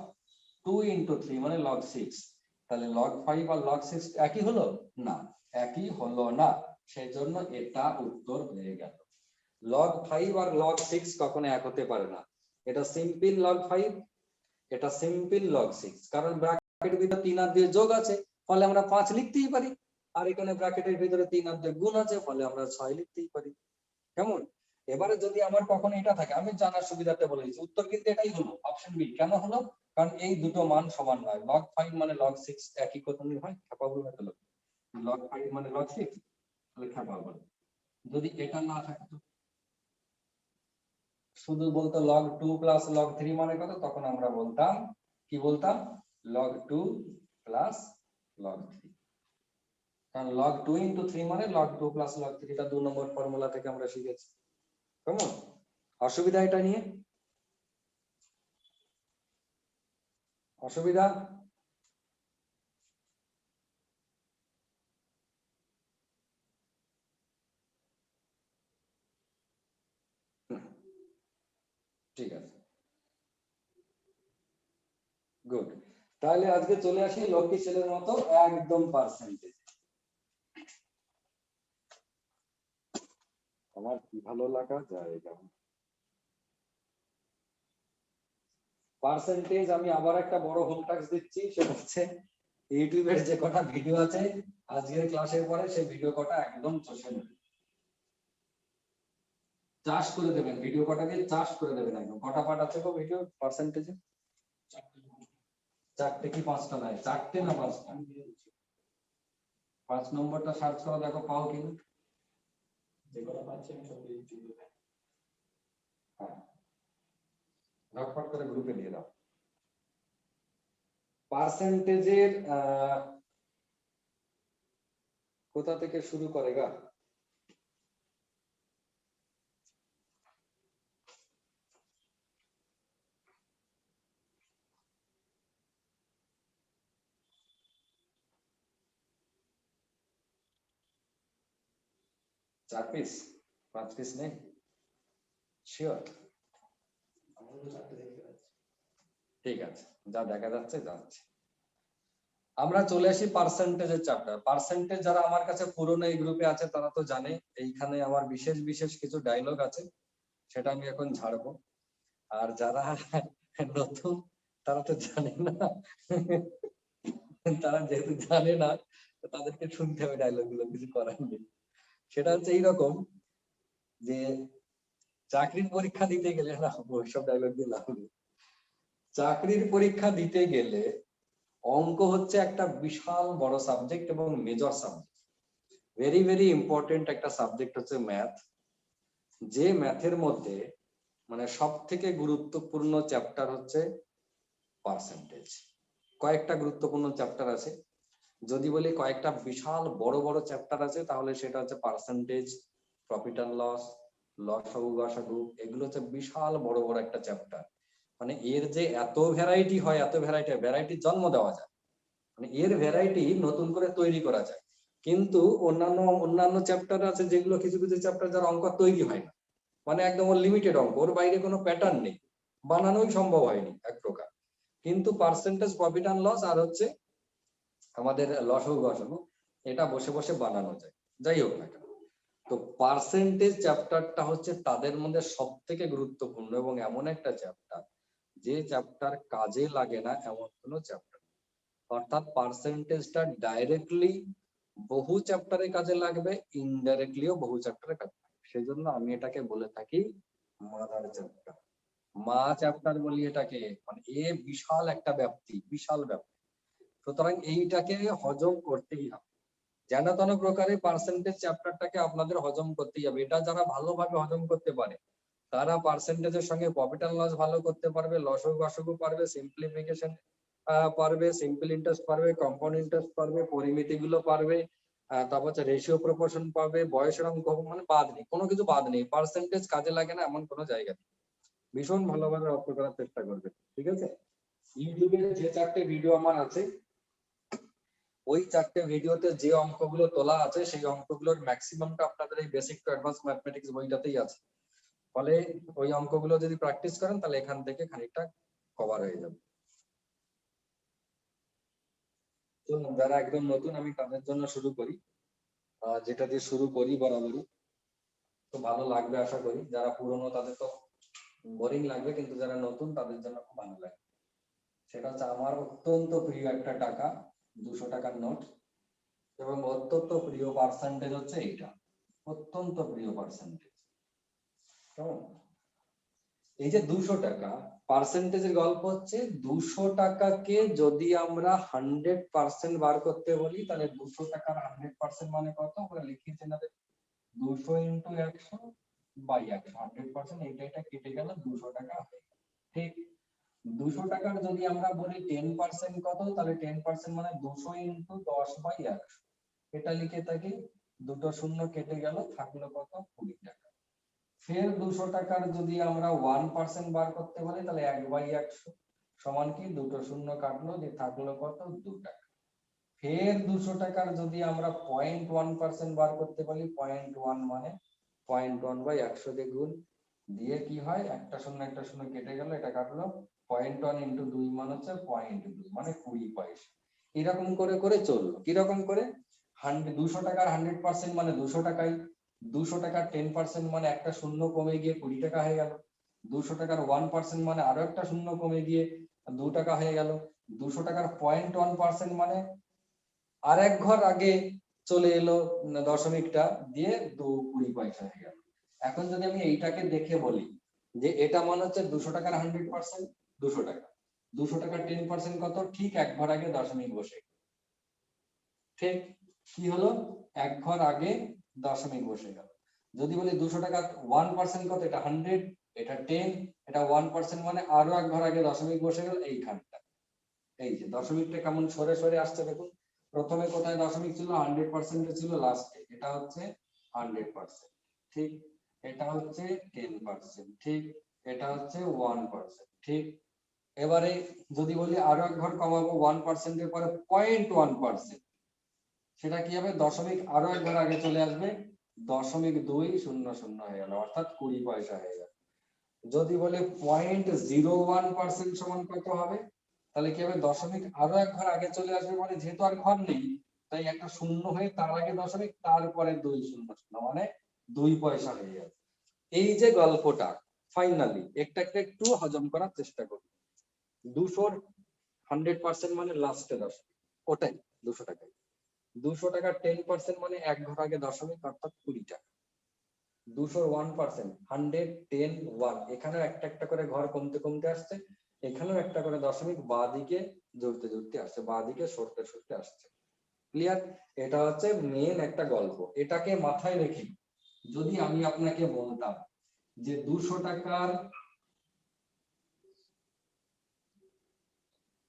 2 into 3 মানে log 6, তাহলে log 5 আর log 6 একই হলো না, একই হলো না, সেজন্য এটা উত্তর হয়ে গেল। log 5 আর log 6 কখনো এক হতে পারে না, এটা সিম্পল log 5, এটা সিম্পল log 6, কারণ ব্র্যাকেটের ভিতরে 3 আর 2 যোগ আছে ফলে আমরা 5 লিখতেই পারি, আর এখানে ব্র্যাকেটের ভিতরে 3 আর 2 গুণ আছে ফলে আমরা 6 লিখতেই পারি। কেমন? এবারে যদি আমার কখনো এটা থাকে, আমি জানার সুবিধাতে বলে দিচ্ছি, উত্তর কিন্তু এটাই হলো, অপশন বি। কেন হলো? কারণ এই দুটো মান সমান নয়, log 5 মানে log 6 একই কথাই হয়, ক্যাপাবল হতে হবে, log 5 মানে log 6 তাহলে ক্যাপাবল। যদি এটা না থাকতো, শুধু বলতো log 2 plus log 3 মানে কত, তখন আমরা বলতাম কি বলতাম, log 2 plus log 3, কারণ log 2 into 3 মানে log 2 plus log 3, এটা 2 নম্বর ফর্মুলা থেকে আমরা শিখেছি। কেমন? অসুবিধা এটা নিয়ে? অসুবিধা? ঠিক আছে, গুড। তাহলে আজকে চলে আসি লক্ষ্মী ছেলের মতো একদম পার্সেন্টেজ। আমার কি ভালো লাগা জায়গা পার্সেন্টেজ। আমি আবার একটা বড় হোম টাস্ক দিচ্ছি, সেটা হচ্ছে ইউটিউবের যে কটা ভিডিও আছে আজকের ক্লাসের পরে, সেই ভিডিও কটা একদম চষে নেবেন, চাষ করে দেবেন, ভিডিও কটাকে চাষ করে দেবেন একদম। কটা পার্ট আছে গো ভিডিও পার্সেন্টেজে? 4টে কি 5টা? নাই 4টে না 5টা? 5 নম্বরটা সার্চ করো, দেখো পাও কিনা। যেগুলো পাচ্ছি আমি সব ইউটিউবে। হ্যাঁ, ঝটপট করে গ্রুপে দিয়ে দাও। পার্সেন্টেজের কোথা থেকে শুরু করে গা? চার পিস, 5 পিস নেই? শিওর? আমার তো চারটে দেখতে পাচ্ছি। ঠিক আছে, যা দেখা যাচ্ছে যাচ্ছে। আমরা চলে আসি পার্সেন্টেজের চ্যাপ্টার। পার্সেন্টেজ যারা আমার কাছে পুরনো এই গ্রুপে আছে তারা তো জানে এইখানে আমার বিশেষ বিশেষ কিছু ডায়লগ আছে, সেটা আমি এখন ঝাড়বো। আর যারা নতুন তারা তো জানে না, তারা যেহেতু জানে না তাদেরকে শুনতে হবে ডায়লগ গুলো, কিছু করার নেই। সেটা হচ্ছে এইরকম যে চাকরির পরীক্ষা দিতে গেলে না, ওইসব ডায়লগ দিয়ে লাভ নেই। চাকরির পরীক্ষা দিতে গেলে অঙ্ক হচ্ছে একটা বিশাল বড় সাবজেক্ট এবং major subject, very very important একটা সাবজেক্ট হচ্ছে ম্যাথ। যে ম্যাথের মধ্যে মানে সব থেকে গুরুত্বপূর্ণ চ্যাপ্টার হচ্ছে পার্সেন্টেজ। কয়েকটা গুরুত্বপূর্ণ চ্যাপ্টার আছে, যদি বলি কয়েকটা বিশাল বড় বড় চ্যাপ্টার আছে তাহলে সেটা হচ্ছে পার্সেন্টেজ, প্রফিট অ্যান্ড লস, লসাগু গসাগু, এগুলো হচ্ছে বিশাল বড় বড় একটা চ্যাপ্টার। মানে এর যে এত ভ্যারাইটি হয়, এত ভ্যারাইটির জন্ম দেওয়া যায়, মানে এর ভ্যারাইটি নতুন করে তৈরি করা যায়। কিন্তু অন্যান্য চ্যাপ্টার আছে যেগুলো কিছু কিছু চ্যাপ্টার যার অঙ্ক তৈরি হয় না, মানে একদম লিমিটেড অঙ্ক, ওর বাইরে কোনো প্যাটার্ন নেই, বানানোই সম্ভব হয়নি এক প্রকার। কিন্তু পার্সেন্টেজ, প্রফিট অ্যান্ড লস আর হচ্ছে আমাদের লসাগু গসাগু, এটা বসে বসে বানানো যায়। যাই হোক না কেন, তো পার্সেন্টেজ চ্যাপ্টারটা হচ্ছে তাদের মধ্যে সব থেকে গুরুত্বপূর্ণ এবং এমন একটা চ্যাপ্টার যে চ্যাপ্টার কাজে লাগে না এমন কোনো চ্যাপ্টার। অর্থাৎ পার্সেন্টেজটা ডাইরেক্টলি বহু চ্যাপ্টারে কাজে লাগবে, ইনডাইরেক্টলিও বহু চ্যাপ্টারে কাজে লাগবে। সেই জন্য আমি এটাকে বলে থাকি মাদার চ্যাপ্টার, মা চ্যাপ্টার বলি এটাকে। মানে এ বিশাল একটা ব্যাপ্তি, বিশাল ব্যাপ্তি। সুতরাং এইটাকে হজম করতেই হবে, যেন তেন প্রকারে পার্সেন্টেজ চ্যাপ্টারটাকে আপনাদের হজম করতেই হবে। এটা যারা ভালোভাবে হজম করতে পারে তারা পার্সেন্টেজের সঙ্গে প্রফিট অ্যান্ড লস ভালো করতে পারবে, লসাগু গসাগু পারবে, সিম্পলিফিকেশন পারবে, সিম্পল ইন্টারেস্ট পারবে, কম্পাউন্ড ইন্টারেস্ট পারবে, পরিমিতি গুলো পারবে, তারপর হচ্ছে রেশিও প্রপোর্শন পাবে, বয়সের অঙ্ক, মানে বাদ নেই, কোনো কিছু বাদ নেই। পার্সেন্টেজ কাজে লাগে না এমন কোনো জায়গা নেই। ভীষণ ভালোভাবে অর্থ করার চেষ্টা করবে, ঠিক আছে? ইউটিউবে যে 4টে ভিডিও আমার আছে, ওই 4টে ভিডিওতে যে অঙ্কগুলো তোলা আছে সেই অঙ্কগুলোর ম্যাক্সিমামটা আপনাদের এই বেসিক টু অ্যাডভান্স ম্যাথমেটিক্স বইটাতেই আছে। ফলে ওই অঙ্কগুলো যদি প্র্যাকটিস করেন তাহলে এখান থেকে খানিকটা কভার হয়ে যাবে। তো যারা একদম নতুন আমি তাদের জন্য শুরু করি, যেটা দিয়ে শুরু করি বরাবরই, তো ভালো লাগবে আশা করি। যারা পুরনো তাদের তো বোরিং লাগবে, কিন্তু যারা নতুন তাদের জন্য খুব ভালো লাগবে। সেটা হচ্ছে আমার অত্যন্ত প্রিয় একটা টাকা, 200 টাকার নোট, এবং অত্যন্ত প্রিয় পার্সেন্টেজ হচ্ছে এইটা, অত্যন্ত প্রিয় পার্সেন্টেজ। কেমন? এই যে 200 টাকা পার্সেন্টেজের গল্প হচ্ছে, 200 টাকাকে যদি আমরা 100% বার করতে বলি তাহলে 200 টাকার 100% মানে কত? আমরা লিখেছি না 200 ইন্টু 100 বাই 100, 100% এটা কেটে গেল 200 টাকা হয়ে গেল। ঠিক 200 টাকার যদি আমরা বলি 10% কত, তাহলে 10% মানে 200 ইন্টু 10 বাই 100, এটা লিখে থাকি, দুটো শূন্য কেটে গেল, থাকলো কত? 20 টাকা। ফের 200 টাকার যদি আমরা 1% বার করতে বলি তাহলে 1/100 সমান কি? দুটো শূন্য কাটলো, দিয়ে থাকলো কত? 2 টাকা। ফের 200 টাকার যদি আমরা 0.1% বার করতে বলি, 0.1 মানে 0.1/100 দিয়ে গুণ, দিয়ে কি হয়? একটা শূন্য কেটে গেল, এটা কাটলো, 0.1 ইন্টু 2 মান হচ্ছে 0.2 মানে 20 পয়সা। এরকম করে করে চললো। কিরকম করে? 200 টাকার 100% মানে 200 টাকাই, 200 টাকার 10% মানে একটা শূন্য কমে গিয়ে 20 টাকা হয়ে গেল, 200 টাকার 1% মানে আরো একটা শূন্য কমে গিয়ে 2 টাকা হয়ে গেল, 200 টাকার 0.1% মানে আর এক ঘর আগে চলে এলো দশমিকটা, দিয়ে 20 পয়সা হয়ে গেল। এখন যদি আমি এইটাকে দেখে বলি যে এটা মনে হচ্ছে 200 টাকার 100%, 200 টাকা, 200 টাকার 10% কত? ঠিক এক ঘর আগে দশমিক বসে, ঠিক কি হলো? এক ঘর আগে দশমিক বসে গেল। যদি বলি 200 টাকা 1% কত? এটা 100, এটা 10, এটা 1% মানে আরো এক ঘর আগে দশমিক বসে গেল এইখানটা। এই যে দশমিকটা কেমন সরে সরে আসছে দেখুন, প্রথমে কোথায় দশমিক ছিল 100% ছিল লাস্টে, এটা হচ্ছে 100%, ঠিক, এটা হচ্ছে 10%, ঠিক, এটা হচ্ছে 1%, ঠিক। এবারে যদি বলি আরো এক ঘর কমাবো 1% এর পরে 0.1%, সেটা কি হবে, দশমিক আরো এক ঘর আগে চলে আসবে, 0.200 হয়ে গেল, অর্থাৎ 20 পয়সা হয়ে গেল। যদি বলে 0.01% সমান কত হবে, তাহলে কি হবে, দশমিক আরো এক ঘর আগে চলে আসবে, মানে যেহেতু আর ঘর নেই তাই একটা শূন্য হয়ে তার আগে দশমিক, তারপরে 200 মানে 2 পয়সা হয়ে যাবে। এই যে গল্পটা, ফাইনালি একটাকে একটু হজম করার চেষ্টা করি। 200 100% মানে লাস্টে দশমিক, ওটাই 200 টাকা। 200 টাকা 10% মানে এক ঘর আগে দশমিক, অর্থাৎ 20 টাকা। 200 1%, 100 10 1, এখানেও একটা একটা করে ঘর কমতে কমতে আসছে, এখানেও একটা করে দশমিক বাঁ দিকে জুড়তে জুড়তে আসছে, বাঁ দিকে সরতে সরতে আসছে। ক্লিয়ার? এটা হচ্ছে মেন একটা গল্প। এটাকে মাথায় রেখে যদি আমি আপনাকে বলতাম যে 200 টাকার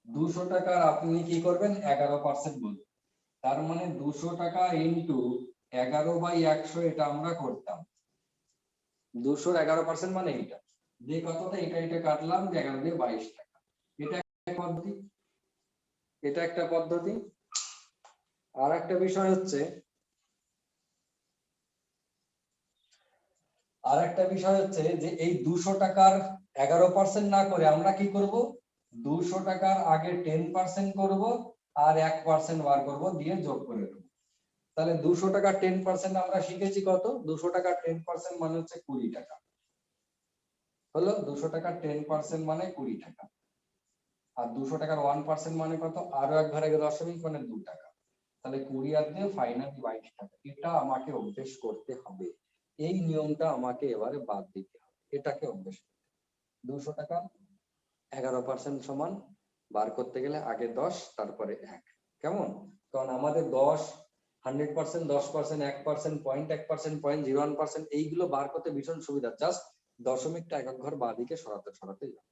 200 টাকার আপনি কি করবেন, 11% বলবেন, তার মানে 200 টাকা ইন্টু 11/100, এটা আমরা করতাম। 211% মানে এইটা যে কতটা, এটা কাটলাম, যে 11 দিয়ে 22 টাকা। এটা একটা পদ্ধতি, এটা একটা পদ্ধতি। আর একটা বিষয় হচ্ছে, যে এই 200 টাকার 11% না করে আমরা কি করব, 200 টাকার আগে 10% করব, আর 1% বার করব, দিয়ে যোগ করে দেবো। তাহলে 200 টাকা 10% আমরা শিখেছি কত, 200 টাকা 10% মানে হচ্ছে 20 টাকা। হলো 200 টাকা 10% মানে 20 টাকা। আর 200 টাকার 1% মানে কত, আরো এক ঘরে দশমিক মানে 2 টাকা। তাহলে 20 আর দিয়ে ফাইনালি 22 টাকা। এটা আমাকে অভ্যেস করতে হবে, এই নিয়মটা আমাকে এবারে বাদ দিতে হবে, এটাকে অভ্যেস করতে হবে। 200 টাকা 11% সমান বার করতে গেলে আগে 10 তারপরে 1, কেমন? কারণ আমাদের 10 100%, 10%, 1%, 0.1%, 0.01%, এইগুলো বার করতে ভীষণ সুবিধা, জাস্ট দশমিকটা এক ঘর বাঁ দিকে সরাতে সরাতে যাবে,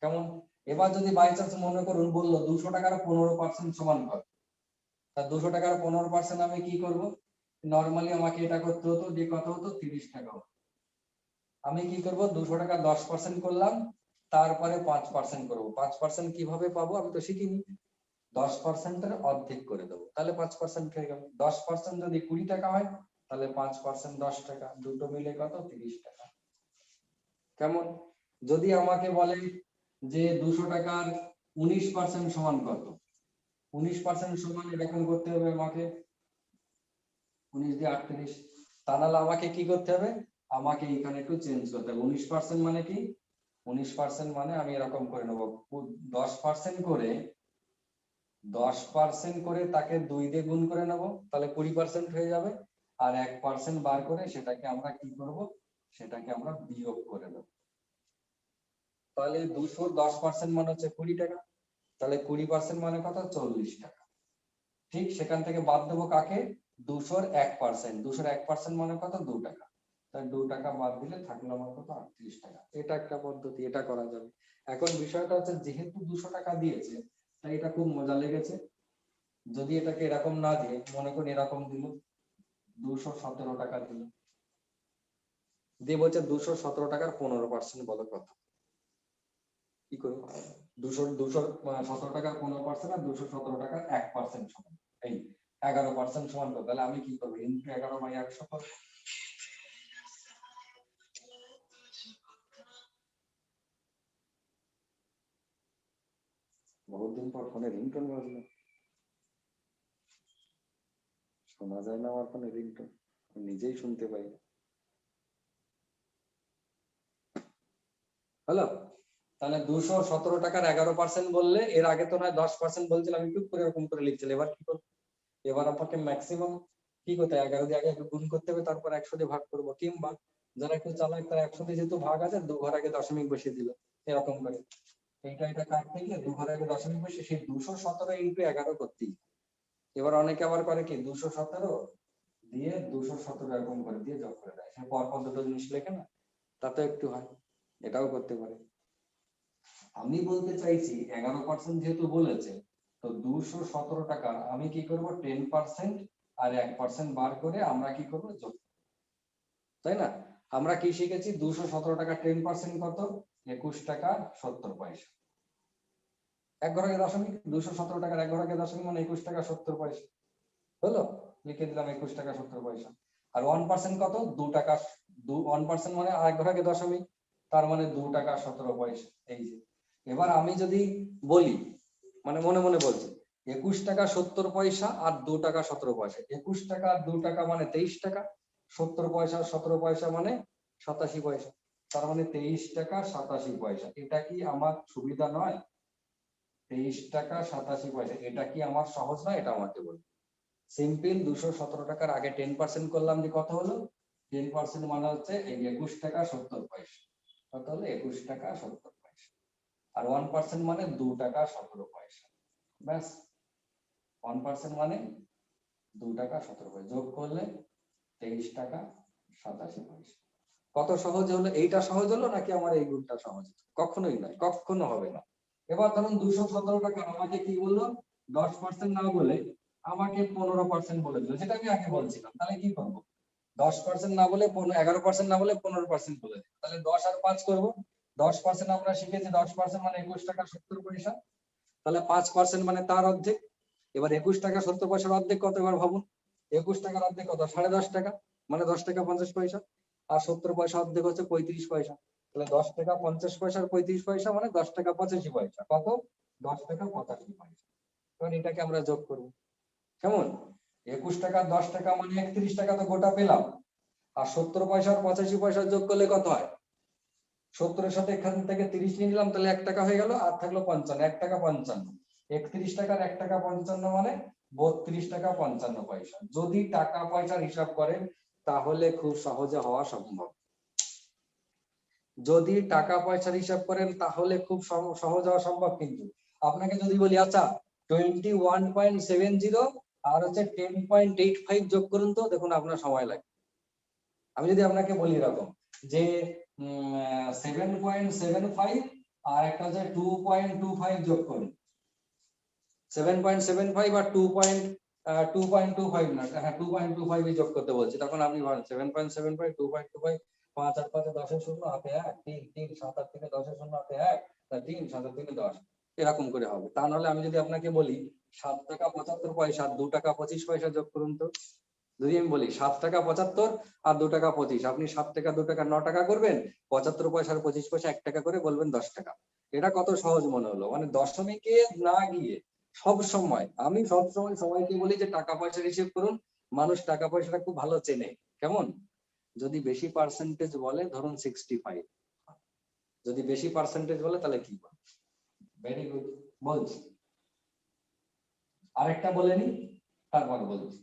কেমন? এবার যদি বাই চান্স মনে করুন বললো 200 টাকার 15% সমান কত, তা 200 টাকার 15% আমি কি করব, নরমালি আমাকে এটা করতে হতো, যে কত হতো, 30 টাকা হতো। আমি কি করব, 200 টাকা 10% করলাম, তারপরে 5% করব। 5% কিভাবে পাবো, আমি তো শিখিনি। 10% এর অর্ধেক করে দেবো, তাহলে 5% হয়ে গেল। 10% যদি 20 টাকা হয়, তাহলে 5% 10 টাকা, দুটো মিলে কত, 30 টাকা, কেমন? যদি আমাকে বলে যে 200 টাকার 19% সমান কত, 19% সমান এরকম করতে হবে আমাকে, 19 দিয়ে 38, তা নাহলে আমাকে কি করতে হবে, আমাকে এখানে একটু চেঞ্জ করতে হবে। 19% মানে কি, 19% মানে আমি এরকম করে নেবো, 10% করে 10% করে তাকে 2 দিয়ে গুণ করে নেব, তাহলে 20% হয়ে যাবে। আর 1% বার করে সেটাকে আমরা কি করব, সেটাকে আমরা বিয়োগ করে দেব। তাহলে 200 10% মানে হচ্ছে 20 টাকা, তাহলে 20% মানে কত, 40 টাকা। ঠিক সেখান থেকে বাদ দেবো কাকে, 200 এর 1%, 200 এর 1% মানে কত, 2 টাকা। তাহলে 2 টাকা বাদ দিলে থাকলো আমার কত, 38 টাকা। এটা একটা পদ্ধতি, এটা করা যাবে। এখন বিষয়টা হচ্ছে, যেহেতু 200 টাকা দিয়েছে তাই এটা খুব মজা লেগেছে। যদি এটাকে এরকম না দিয়ে মনে করুন এরকম দিল, 217 টাকা দিল, দিয়ে বলছে 217 টাকার 15% বলো কত, কি করবো, 217 টাকার 15% আর 217 টাকার 1% সমান এই 11% সমান কত, তাহলে আমি কি করবো, ইনটু 11/100 করবো। বহুদিন পর ফোনে রিংটোন বাজলো, শোনা যায় না আমার ফোনে রিংটোন, নিজেই শুনতে পাই। হ্যালো, তাহলে 217 টাকার 11% বললে, এর আগে তো নয় 10% বলছিলাম, আমি টুক করে এরকম করে লিখছিলাম। এবার কি করবো, এবার আপনাকে ম্যাক্সিমাম কি করতে হবে, 11 দিয়ে আগে একটু গুণ করতে হবে, তারপর 100 দিয়ে ভাগ করবো, কিংবা যারা একটু চালাক তারা 100 দিয়ে যেহেতু ভাগ আছে, 2 ঘর আগে দশমিক বসিয়ে দিল, এরকম করে এটা কাটতে গিয়ে 2 ঘর আগে দশমিক বসে সেই 217 ইন্টু 11 করতেই। এবার অনেকে আবার করে কি, 217 দিয়ে 217 এরকম করে দিয়ে যোগ করে দেয়, সে পরপর দুটো জিনিস লেখে না, তাতে একটু হয়, এটাও করতে পারে। আমি বলতে চাইছি 11% যেহেতু বলেছে, তো 217 টাকা আমি কি করব 10% আর 1% বার করে আমরা কি করব যোগ, তাই না? আমরা কি শিখেছি 217 টাকা 10% কত? 21 টাকা 70 পয়সা। এক ঘরকে দশমিক, 217 টাকার এক ঘরকে দশমিক মানে 21 টাকা 70 পয়সা হলো, লিখে দিলাম 21 টাকা 70 পয়সা। আর 1% কত? 2 টাকা, 1% মানে আরেক ঘরকে দশমিক, তার মানে 2 টাকা 17 পয়সা। এই যে এবার আমি যদি বলি, মানে মনে মনে বলছি 21 টাকা 70 পয়সা আর 2 টাকা 17 পয়সা, 21 টাকা আর 2 টাকা মানে 23 টাকা, 70 পয়সা 17 পয়সা মানে 87 পয়সা, তার মানে 23 টাকা 87 পয়সা। এটা কি আমার সুবিধা নয়? 23 টাকা 87 পয়সা, এটা কি আমার সহজ নয়? এটা আমাকে বলুন। সিম্পল 217 টাকার আগে 10% করলাম, যে কত হলো 10% মানে হচ্ছে এই 21 টাকা 70 পয়সা, কত হলো 21 টাকা 70 পয়সা। আর 1% মানে 2 টাকা 17 পয়সা, ব্যাস 1% মানে 2 টাকা 17 পয়সা, যোগ করলে 23 টাকা 87 পয়সা। কত সহজ হলো? এইটা সহজ হলো নাকি আমার এই গুণটা সহজ? কখনোই নয়, কখনো হবে না। এবার ধরুন 217 টাকা আমাকে কি বললো, 10% না বলে আমাকে 15% বলে দিল, যেটা আমি আগে বলছিলাম, তাহলে কি করবো? 10% না বলে 11% না বলে 15% বলে দিল, তাহলে 10 আর 5 করবো। 10% আমরা শিখেছি 10% মানে 21 টাকা 70 পয়সা, তাহলে 5% মানে তার অর্ধেক। এবার 21 টাকা 70 পয়সার অর্ধেক কত? এবার ভাবুন, 21 টাকার অর্ধেক কত? 10.5 টাকা, মানে 10 টাকা 50 পয়সা। আর 70 পয়সা অর্ধেক হচ্ছে 35 পয়সা, তাহলে 10 টাকা 50 পয়সার 35 পয়সা মানে 10 টাকা 85 পয়সা, কত? 10 টাকা 85 পয়সা। এবার এটাকে আমরা যোগ করব, কেমন? 21 টাকা 10 টাকা মানে 31 টাকা তো গোটা পেলাম, আর 70 পয়সা আর 85 পয়সা যোগ করলে কত হয়? 70 এর সাথে এখান থেকে 30 নিয়ে নিলাম, তাহলে 1 টাকা হয়ে গেল, আর থাকলো 55, 1 টাকা 55, 31 টাকার 1 টাকা 55 মানে 32 টাকা 55 পয়সা। যদি টাকা পয়সার হিসাব করেন তাহলে খুব সহজে হওয়া সম্ভব। যদি টাকা পয়সার হিসাব করেন তাহলে খুব সহজ হওয়া সম্ভব। কিন্তু আপনাকে যদি বলি আচ্ছা 21.70 আর হচ্ছে 10.85 যোগ করুন, তো দেখুন আপনার সময় লাগে। আমি যদি আপনাকে বলি এরকম যে 7.75 আর একটা হচ্ছে 2.25 যোগ করুন, 7.75 আর 2.25 না, হ্যাঁ 2.25 যোগ করতে বলছি, তখন আপনি ভাবেন 7.75 2.25, 5 আর 5 10 শূন্য হাতে 1, 3 3 7 আর 3 10 শূন্য হাতে 1, 3 7 আর 3 10, এরকম করে হবে। তা নাহলে আমি যদি আপনাকে বলি 7 টাকা 75 পয়সা 2 টাকা 25 পয়সা যোগ করুন, তো যদি আমি বলি 7 টাকা 75 আর 2 টাকা 25, আপনি 7 টাকা 2 টাকা 9 টাকা করবেন, 75 পয়সা আর 25 পয়সা 1 টাকা করে বলবেন 10 টাকা। এটা কত সহজ মনে হলো? মানে দশমিকে না গিয়ে সব সময়, আমি সব সময় সবাইকে বলি যে টাকা পয়সার হিসেব করুন, মানুষ টাকা পয়সাটা খুব ভালো চেনে। কেমন? যদি বেশি পার্সেন্টেজ বলে, ধরুন 65, যদি বেশি পার্সেন্টেজ বলে তাহলে কি বলে? ভেরি গুড, বলছি আরেকটা বলে নি, তারপর বলছি।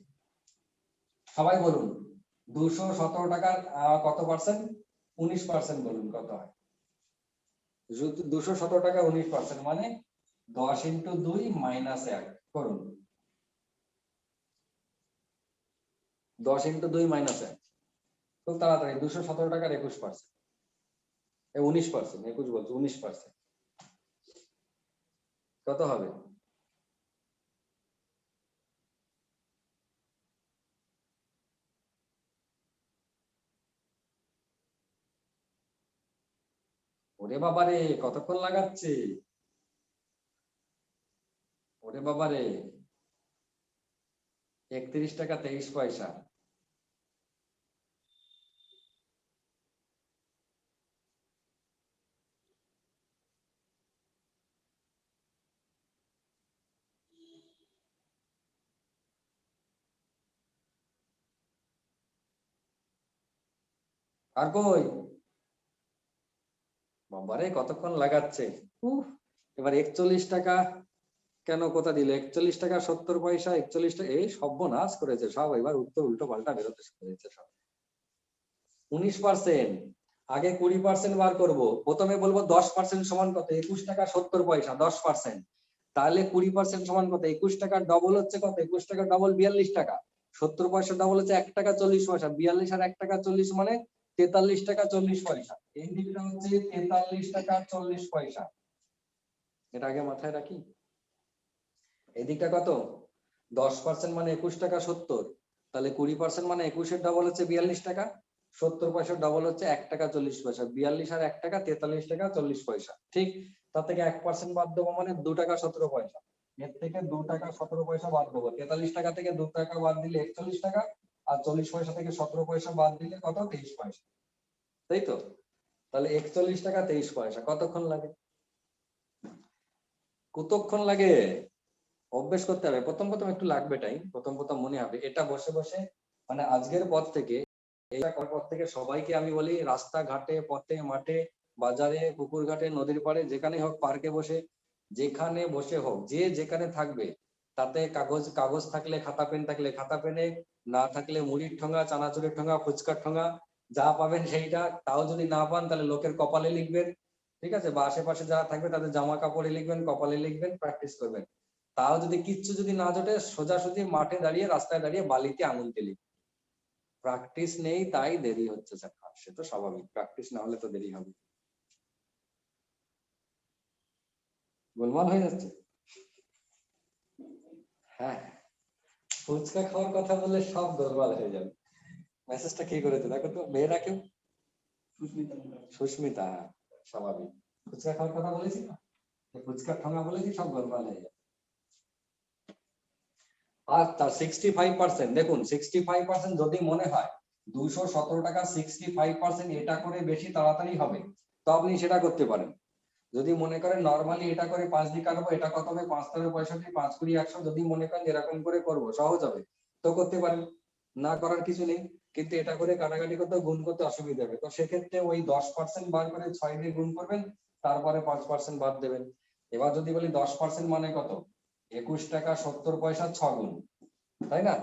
সবাই বলুন 217 টাকার কত পার্সেন্ট? 19% বলুন কত হয়? 217 টাকা 19% মানে 10 × 2 - 1 করুন, 10 × 2 - 1, খুব তাড়াতাড়ি। 217 টাকার 21%, 19%, 21 বলছি 19%, কত হবে? ওরে বাবারে, কতক্ষণ লাগাচ্ছে? ওরে বাবারে, 31 টাকা 23 পয়সা। আর কই? বাবারে, কতক্ষণ লাগাচ্ছে। এবার 41 টাকা কেন কোথা দিল? 41 টাকা 70 পয়সা, 41 টাকা, এই সর্বনাশ করেছে সব। এবার উত্তর উল্টো পাল্টা বেরোতে শুরু হয়েছে সব। 19%, আগে 20% বার করব। প্রথমে বলবো 10% সমান কত? 21 টাকা 70 পয়সা 10%, তাহলে 20% সমান কত? 21 টাকার ডবল হচ্ছে কত? 21 টাকার ডবল 42 টাকা, 70 পয়সা ডবল হচ্ছে 1 টাকা 40 পয়সা, 42 আর 1 টাকা 40 মানে 43 টাকা 40 পয়সা। এই দিকটা হচ্ছে 43 টাকা 40 পয়সা। এটা আগে মাথায় রাখি। এদিকটা কত 10% মানে 21 টাকা 70, তাহলে 20% মানে 21-এর ডবল হচ্ছে 42 টাকা, 70 পয়সার ডবল হচ্ছে 1 টাকা 40 পয়সা, 42 আর 1 টাকা 43 টাকা 40 পয়সা। ঠিক, তার থেকে 1% বাদ দেবো মানে 2 টাকা 17 পয়সা, এর থেকে 2 টাকা 17 পয়সা বাদ দেবো। 43 টাকা থেকে 2 টাকা বাদ দিলে 41 টাকা, আর 40 পয়সা থেকে 17 পয়সা বাদ দিলে কত 23 পয়সা, তাই তো? তাহলে 41 টাকা 23 পয়সা কতক্ষণ লাগে? কতক্ষণ লাগে? অভ্যেস করতে হবে, প্রথম প্রথম একটু লাগবে টাইম, প্রথম প্রথম মনে হবে। এটা বসে বসে মানে আজকের পর থেকে, এটা করার পর থেকে সবাইকে আমি বলি, রাস্তাঘাটে, পথে, মাঠে, বাজারে, পুকুর ঘাটে, নদীর পাড়ে, যেখানে হোক, পার্কে বসে, যেখানে বসে হোক, যে যেখানে থাকবে, তাতে কাগজ কাগজ থাকলে, খাতা পেন থাকলে খাতা পেনে, না থাকলে মুড়ির ঠোঙা, চানাচুরের ঠোঙা, ফুচকার ঠোঙা, যা পাবেন সেইটা, তাও যদি না পান তাহলে লোকের কপালে লিখবেন, ঠিক আছে? বা আশেপাশে যারা থাকবে তাদের জামা কাপড়ে লিখবেন, কপালে লিখবেন, প্র্যাকটিস করবেন। তাও যদি কিচ্ছু যদি না জোটে, সোজাসুজি মাঠে দাঁড়িয়ে, রাস্তায় দাঁড়িয়ে বালিতে আঙুল তেলি। প্র্যাকটিস নেই তাই দেরি হচ্ছে স্যার, সে তো স্বাভাবিক, প্র্যাকটিস না হলে তো দেরি হবে। গোলমাল হয়ে যাচ্ছে। হ্যাঁ, ফুচকা খাওয়ার কথা বললে সব গোলমাল হয়ে যাবে। মেসেজটা কে করেছে দেখো তো, মেয়েরা কেউ? সুস্মিতা মুখার্জি। সুস্মিতা, স্বাভাবিক। ফুচকা খাওয়ার কথা বলেছি না, ফুচকার ঠোঙা বলেছি, সব গোলমাল হয়ে যাবে। আর তার 65%, দেখুন 65% যদি মনে হয় 217 টাকা 65% এটা করে বেশি তাড়াতাড়ি হবে, তো আপনি সেটা করতে পারেন। যদি মনে করেন নরমালি এটা করে 5 দিয়ে কাটবো, এটা কত হবে 5 × 65, 5 × 100, যদি মনে করেন এরকম করে করব সহজ হবে, তো করতে পারেন, না করার কিছু নেই। কিন্তু এটা করে কাটাকাটি করতে, গুণ করতে অসুবিধা হবে, তো সেক্ষেত্রে ওই 10% বার করে 6 দিয়ে গুণ করবেন, তারপরে 5% বাদ দেবেন। এবার যদি বলি 10% মানে কত, 21 টাকা 70 পয়সা 6 গুণ, তাই না?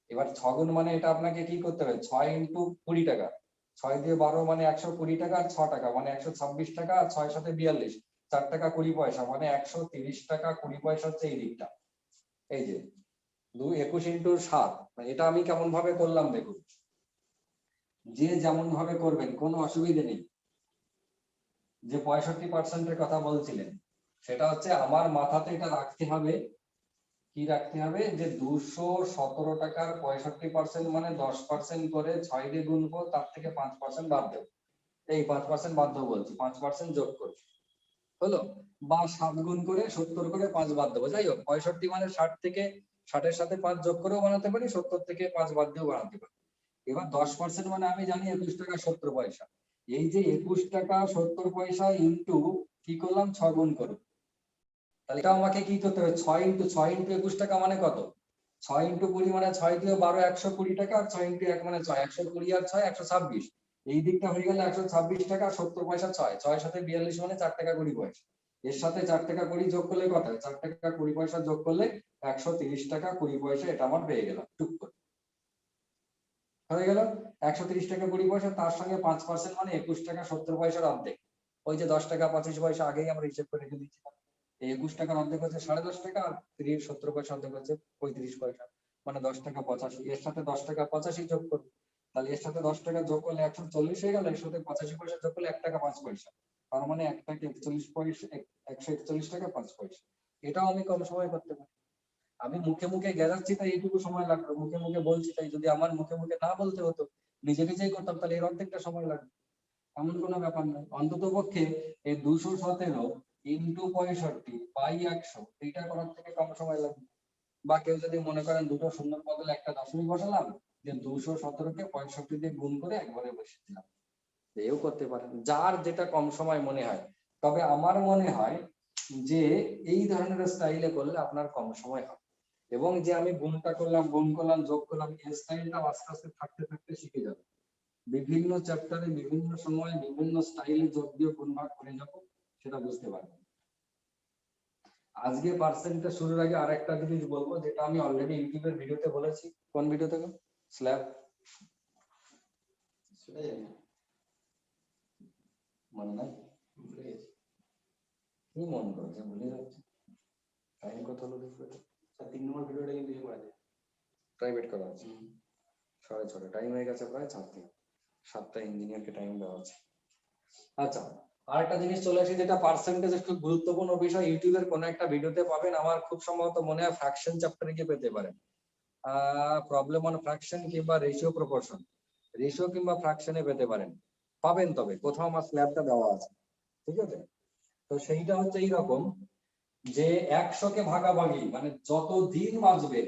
এবার 6 গুণ মানে এটা আপনাকে কি করতে হবে, 6 × 20 টাকা, 6 দিয়ে 12 মানে 120 টাকা, আর 6 টাকা মানে 126 টাকা, আর 6 সাথে 42, 4 টাকা 20 পয়সা মানে 130 টাকা 20 পয়সা হচ্ছে এই দিকটা। এই যে 21 × 7, এটা আমি কেমন ভাবে করলাম দেখুন, যে যেমন ভাবে করবেন কোনো অসুবিধা নেই। যে 65% এর কথা বলছিলেন, সেটা হচ্ছে আমার মাথাতে এটা রাখতে হবে, কি রাখতে হবে, যে 217 টাকার 65% মানে 10% করে 6 দিয়ে গুনবো, তার থেকে 5% বাদ দেবো। এই 5% বাদ দেবো বলছি, 5% যোগ করছি, হলো? বা 7 গুণ করে 70 করে 5 বাদ দেবো, যাই হোক 65 মানে 60 থেকে, 60-এর সাথে 5 যোগ করেও বানাতে পারি, 70 থেকে 5 বাদ দিয়েও বানাতে পারি। এবার 10% মানে আমি জানি 21 টাকা 70 পয়সা। এই যে 21 টাকা 70 পয়সা ইন্টু কি করলাম, 6 গুণ করব, তাহলে এটা আমাকে কি করতে হবে, 6 × 6 × 21 টাকা মানে কত, 6 × 20 মানে 6 দিয়ে 12 120 টাকা, আর 6 × 1 মানে 6, 120 আর 6 126, এই দিকটা হয়ে গেল 126 টাকা 70 পয়সা, 6 সাথে 42 মানে 4 টাকা 20 পয়সা, এর সাথে 4 টাকা 20 যোগ করলে কত হয়, 4 টাকা 20 পয়সা যোগ করলে 130 টাকা 20 পয়সা, এটা আমার পেয়ে গেলাম টুক করে, হয়ে গেল 130 টাকা 20 পয়সা, তার সঙ্গে 5% মানে 21 টাকা 70 পয়সার অর্ধেক, ওই যে 10 টাকা 25 পয়সা আগেই আমরা হিসেব করে রেখে দিচ্ছিলাম। এই 21 টাকার অর্ধেক হচ্ছে 10.5 টাকা, আর 70 পয়সা অর্ধেক হচ্ছে 35 পয়সা, মানে 10 টাকা 85, এর সাথে 10 টাকা 85 যোগ করবো, তাহলে এর সাথে 10 টাকা যোগ করলে 140 হয়ে গেল, এর সাথে 85 পয়সা যোগ করলে 1 টাকা 5 পয়সা, তার মানে 1 টাকা 41 পয়সা, 141 টাকা 5 পয়সা। এটাও আমি কম সময় করতে পারি। আমি মুখে মুখে গেজাচ্ছি তাই এইটুকু সময় লাগলো, মুখে মুখে বলছি তাই, যদি আমার মুখে মুখে না বলতে হতো, নিজে নিজেই করতাম, তাহলে এর অর্ধেকটা সময় লাগবে। এমন কোনো ব্যাপার নয়, অন্তত পক্ষে এই 217 ইন্টু 65/100 এইটা করার থেকে কম সময় লাগবে। বা কেউ যদি মনে করেন দুটো শূন্যর বদলে একটা দশমিক বসালাম, যে 217-কে 65 দিয়ে গুণ করে একবারে বসিয়ে দিলাম, এও করতে পারেন, যার যেটা কম সময় মনে হয়। তবে আমার মনে হয় যে এই ধরনের স্টাইলে করলে আপনার কম সময় হবে, এবং যে আমি গুণটা করলাম, গুণ করলাম, যোগ করলাম, এই স্টাইলটা আস্তে আস্তে থাকতে থাকতে শিখে যাবে। বিভিন্ন চ্যাপ্টারে বিভিন্ন সময় বিভিন্ন স্টাইলে যোগ দিয়ে গুণ ভাগ করে যাবো, সেটা বুঝতে পারবেন। আজকে পার্সেন্টটা শুরুর আগে আরেকটা জিনিস বলবো, যেটা আমি অলরেডি ইউটিউবের ভিডিওতে বলেছি। কোন ভিডিওতে গো? স্ল্যাব, সেটা জানি না, মনে নাই? ভুলে গেছি। কি মন করছে, ভুলে যাচ্ছে। টাইম কত হলো দেখবে তো? স্যার 3 নম্বর ভিডিওটা কিন্তু ইয়ে করা যায়, প্রাইভেট করা আছে। 6:30 টাইম হয়ে গেছে প্রায়, ছাড়তে 7টা ইঞ্জিনিয়ারকে টাইম দেওয়া আছে। আচ্ছা, আর একটা জিনিস চলে আসি যেটা পার্সেন্টেজ খুব গুরুত্বপূর্ণ বিষয়, ইউটিউবের কোনো একটা ভিডিওতে পাবেন, আমার খুব সম্ভবত মনে হয় ফ্র্যাকশন চ্যাপ্টারে গিয়ে পেতে পারেন। প্রবলেম অন ফ্র্যাকশন কিংবা রেশিও প্রপোর্শন, রেশিও কিংবা ফ্র্যাকশনে পেতে পারেন, পাবেন, তবে কোথাও আমার স্ল্যাবটা দেওয়া আছে, ঠিক আছে? তো সেইটা হচ্ছে এইরকম যে 100কে ভাগাভাগি মানে যত দিন বাঁচবে,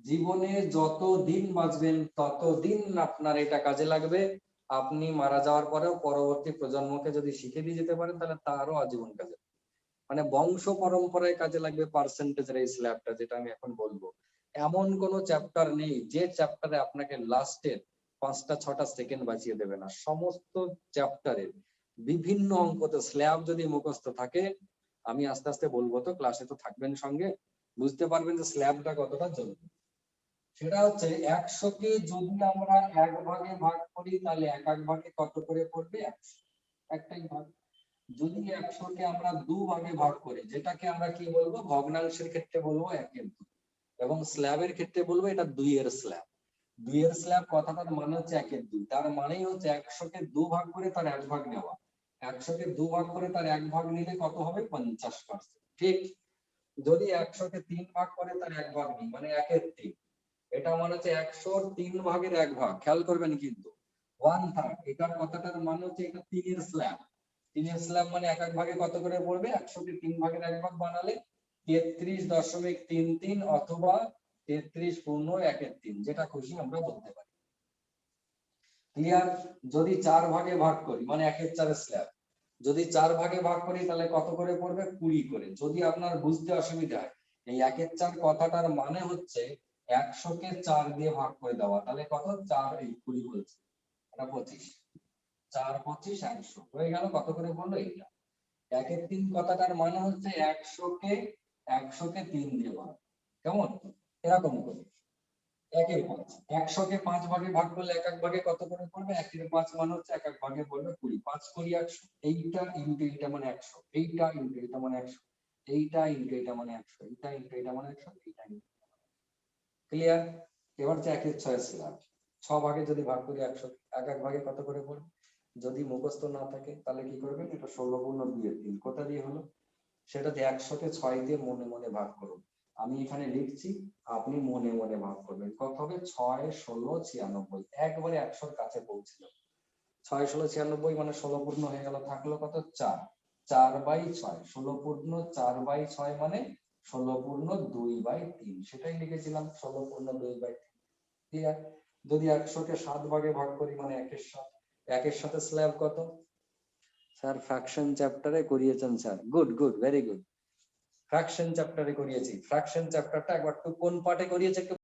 জীবনে যত দিন বাঁচবেন ততদিন আপনার এটা কাজে লাগবে। আপনি মারা যাওয়ার পরেও পরবর্তী প্রজন্মকে যদি শিখে দিয়ে যেতে পারেন তাহলে তারও আজীবন কাজে, মানে বংশ পরম্পরায় কাজে লাগবে পার্সেন্টেজের এই স্ল্যাবটা, যেটা আমি এখন বলবো। এমন কোন চ্যাপ্টার নেই যে চ্যাপ্টারে আপনাকে লাস্টের 5-6টা সেকেন্ড বাঁচিয়ে দেবে না। সমস্ত চ্যাপ্টারে বিভিন্ন অঙ্কতে স্ল্যাব যদি মুখস্থ থাকে, আমি আস্তে আস্তে বলবো, তো ক্লাসে তো থাকবেন সঙ্গে, বুঝতে পারবেন যে স্ল্যাবটা কতটা জরুরি। সেটা হচ্ছে 100কে যদি আমরা 1 ভাগে ভাগ করি তাহলে 1 ভাগে কত করে পড়বে? 100, একটাই ভাগ। যদি 100কে আমরা 2 ভাগে ভাগ করি, যেটাকে আমরা কি বলবো, ভগ্নাংশের ক্ষেত্রে বলবো 1/2, এবং স্ল্যাবের ক্ষেত্রে বলবো এটা 2 এর স্ল্যাব। 2 এর স্ল্যাব কথাটার মানে হচ্ছে 1/2, তার মানেই হচ্ছে 100কে 2 ভাগ করে তার 1 ভাগ নেওয়া। 100কে 2 ভাগ করে তার 1 ভাগ নিলে কত হবে? 50%। ঠিক, যদি 100কে 3 ভাগ করে তার 1 ভাগ নিই, মানে 1/3, এটা মানে হচ্ছে 100-র 3 ভাগের 1 ভাগ। খেয়াল করবেন কিন্তু 1/3, এটার কথাটার মানে হচ্ছে এটা 3 এর স্ল্যাব। 3 এর স্ল্যাব মানে 1 ভাগে কত করে পড়বে? 100কে 3 ভাগের 1 ভাগ বানালে 33.33 অথবা 33.1/3, যেটা খুশি আমরা বলতে পারি। ক্লিয়ার? যদি 4 ভাগে ভাগ করি মানে 1/4 স্ল্যাব, যদি 4 ভাগে ভাগ করি তাহলে কত করে পড়বে? 20 করে। যদি আপনার বুঝতে অসুবিধা হয়, এই 1/4 কথাটার মানে হচ্ছে 100কে 4 দিয়ে ভাগ করে দেওয়া, তাহলে কত? 4 এই 20 বলছে, এটা 25, 4 25 100 হয়ে গেল। কত করে বললো? এইটা 1/3 কথাটার মানে হচ্ছে 100কে 3 দিয়ে ভাগ। কেমন? এরকম করে 1/5, 100কে 5 ভাগে ভাগ করলে 1 ভাগে কত করে পড়বে? 1/5 মানে হচ্ছে 1 ভাগে পড়বে 20, 5 করি 100, এইটা ইনটু এইটা মানে 100, এইটা ইনটু এটা মানে 100, এইটা ইনটু এটা মানে 100, এইটা ইনটু এটা মানে 100, এইটা ইনটু। ক্লিয়ার? এবার হচ্ছে 1/6 স্ল্যাব। 6 ভাগে যদি ভাগ করি 100, 1 ভাগে কত করে পড়বে? যদি মুখস্থ না থাকে তাহলে কি করবেন? এটা 16/2/3 কোথা দিয়ে হলো? সেটাতে 100কে 6 দিয়ে মনে মনে ভাগ করুন। আমি এখানে লিখছি, আপনি মনে মনে ভাগ করবেন। কত হবে? 6 16 96, একবারে 100-র কাছে পৌঁছল। 6 16 96 মানে 16 পূর্ণ হয়ে গেল, থাকলো কত? 4, 4/6, 16 পূর্ণ 4/6 মানে 16 পূর্ণ 2/3, সেটাই লিখেছিলাম, 16 পূর্ণ 2/3। ক্লিয়ার? যদি 100কে 7 ভাগে ভাগ করি মানে 1/7, 1/7 স্ল্যাব কত? স্যার ফ্র্যাকশন চ্যাপ্টারে করিয়েছেন sir, good good, very good. Fraction চ্যাপ্টারে করিয়েছি। ফ্র্যাকশন চ্যাপ্টারটা একবার তো কোন পার্টে করিয়েছে একটু?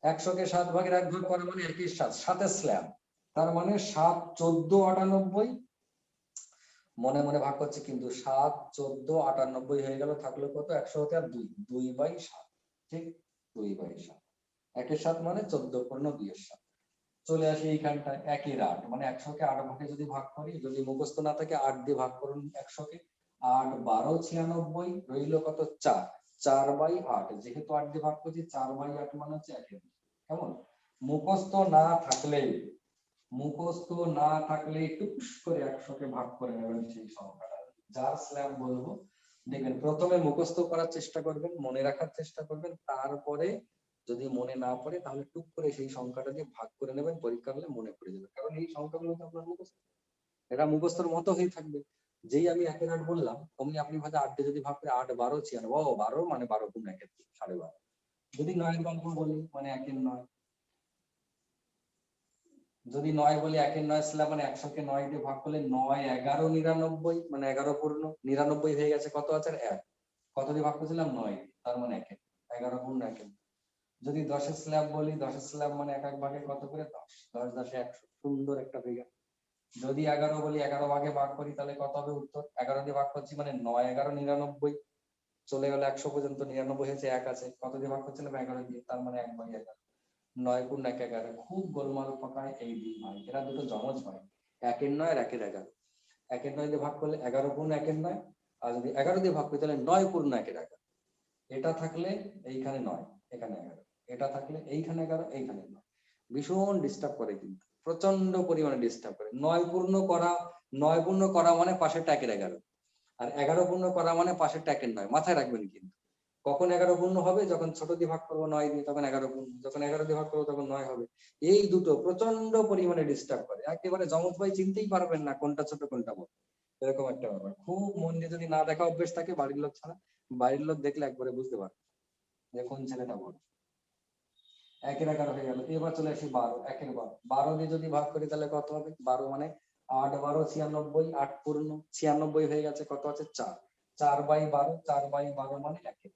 100কে 7 ভাগের 1 ভাগ করা মানে 1/7, 7 স্ল্যাব, তার মানে 7 14 98, মনে মনে ভাগ করছে কিন্তু 7 14 98 হয়ে গেল, থাকলো কত? 100 হতে আর 2, 2/7, ঠিক, 2/7। 1/7 মানে 14 পূর্ণ 2/7। চলে আসি এইখানটায় 1/8, মানে 100কে 8 ভাগে যদি ভাগ করি, যদি মুখস্থ না থাকে 8 দিয়ে ভাগ করুন 100কে, 8 12 96, রইল কত? 4, 4/8, যেহেতু 8 দিয়ে ভাগ করছি 4/8 মানে হচ্ছে 1/2। কেমন? মুখস্থ না থাকলে, মুখস্থ না থাকলে টুকুস করে 100কে ভাগ করে নেবেন সেই সংখ্যাটা, যার স্ল্যাব বলবো। দেখবেন প্রথমে মুখস্থ করার চেষ্টা করবেন, মনে রাখার চেষ্টা করবেন, তারপরে যদি মনে না পড়ে তাহলে টুক করে সেই সংখ্যাটা দিয়ে ভাগ করে নেবেন, পরীক্ষা হলে মনে পড়ে যাবে, কারণ এই সংখ্যাগুলো তো আপনার মুখস্থ, এটা মুখস্থর মতো হয়ে থাকবে। যেই আমি 1/8 বললাম অমনি আপনি ভাবে 8 দিয়ে যদি ভাগ করে 8 12 96, ও 12 মানে 12 গুণ 1 12.5। যদি 9 গল্প বলি মানে 1/9, যদি 9 বলি 1/9 স্ল্যাব মানে 100কে 9 দিয়ে ভাগ করলে 9 11 99, মানে 11 পূর্ণ 99 হয়ে গেছে, কত আছে? 1, কত দিয়ে ভাগ করেছিলাম? 9, তার মানে 1, 11 গুণ 1। যদি 10 স্ল্যাব বলি, 10 স্ল্যাব মানে 1 ভাগে কত করে? 10, 10 10 100, সুন্দর একটা ফিগার। যদি 11 বলি, 11 ভাগে ভাগ করি তাহলে কত হবে উত্তর? 11 দিয়ে ভাগ করছি মানে 9 11 99, চলে গেল 100 পর্যন্ত, 99 হয়েছে, 1 আছে, কত দিয়ে ভাগ করছিলাম? 11 দিয়ে, তার মানে 1/11। 9 গুণ 1 11, খুব গোলমাল পাকায় এই দুই ভাই, এরা দুটো জমজ ভাই, 1/9 আর 1/11। 1/9 দিয়ে ভাগ করলে 11 গুণ 1/9, আর যদি 11 দিয়ে ভাগ করি তাহলে 9 পূর্ণ 1/11। এটা থাকলে এইখানে 9, এখানে 11, এটা থাকলে এইখানে 11, এইখানে 9, ভীষণ ডিস্টার্ব করে কিন্তু। প্রচন্ড পরিমাণে ডিস্টার্ব করে। 9 পূর্ণ করা মানে পাশে ট্যাকের 11, আর 11 পূর্ণ করা মানে পাশে ট্যাকের 9। মাথায় রাখবেন কিন্তু কখন 11 পূর্ণ হবে, যখন ছোট দিয়ে ভাগ করবো 9 দিয়ে তখন 11 পূর্ণ, যখন 11 দিয়ে ভাগ করবো তখন 9 হবে। এই দুটো প্রচন্ড পরিমাণে ডিস্টার্ব করে, একেবারে যমজ ভাই চিনতেই পারবেন না কোনটা ছোট কোনটা বড়, এরকম একটা ব্যাপার। খুব মন দিয়ে যদি না দেখা অভ্যেস থাকে বাড়ির লোক ছাড়া, বাড়ির লোক দেখলে একবারে বুঝতে পারবে যে কোন ছেলেটা বড়। 1 এর 11 হয়ে গেল। এবার চলে আসি 12, 1 এর 12, 12 দিয়ে যদি ভাগ করি তাহলে কত হবে? 12 মানে 8 12 96, 8 পূর্ণ 96 হয়ে গেছে, কত আছে? 4, 4/12, 4/12 মানে 1,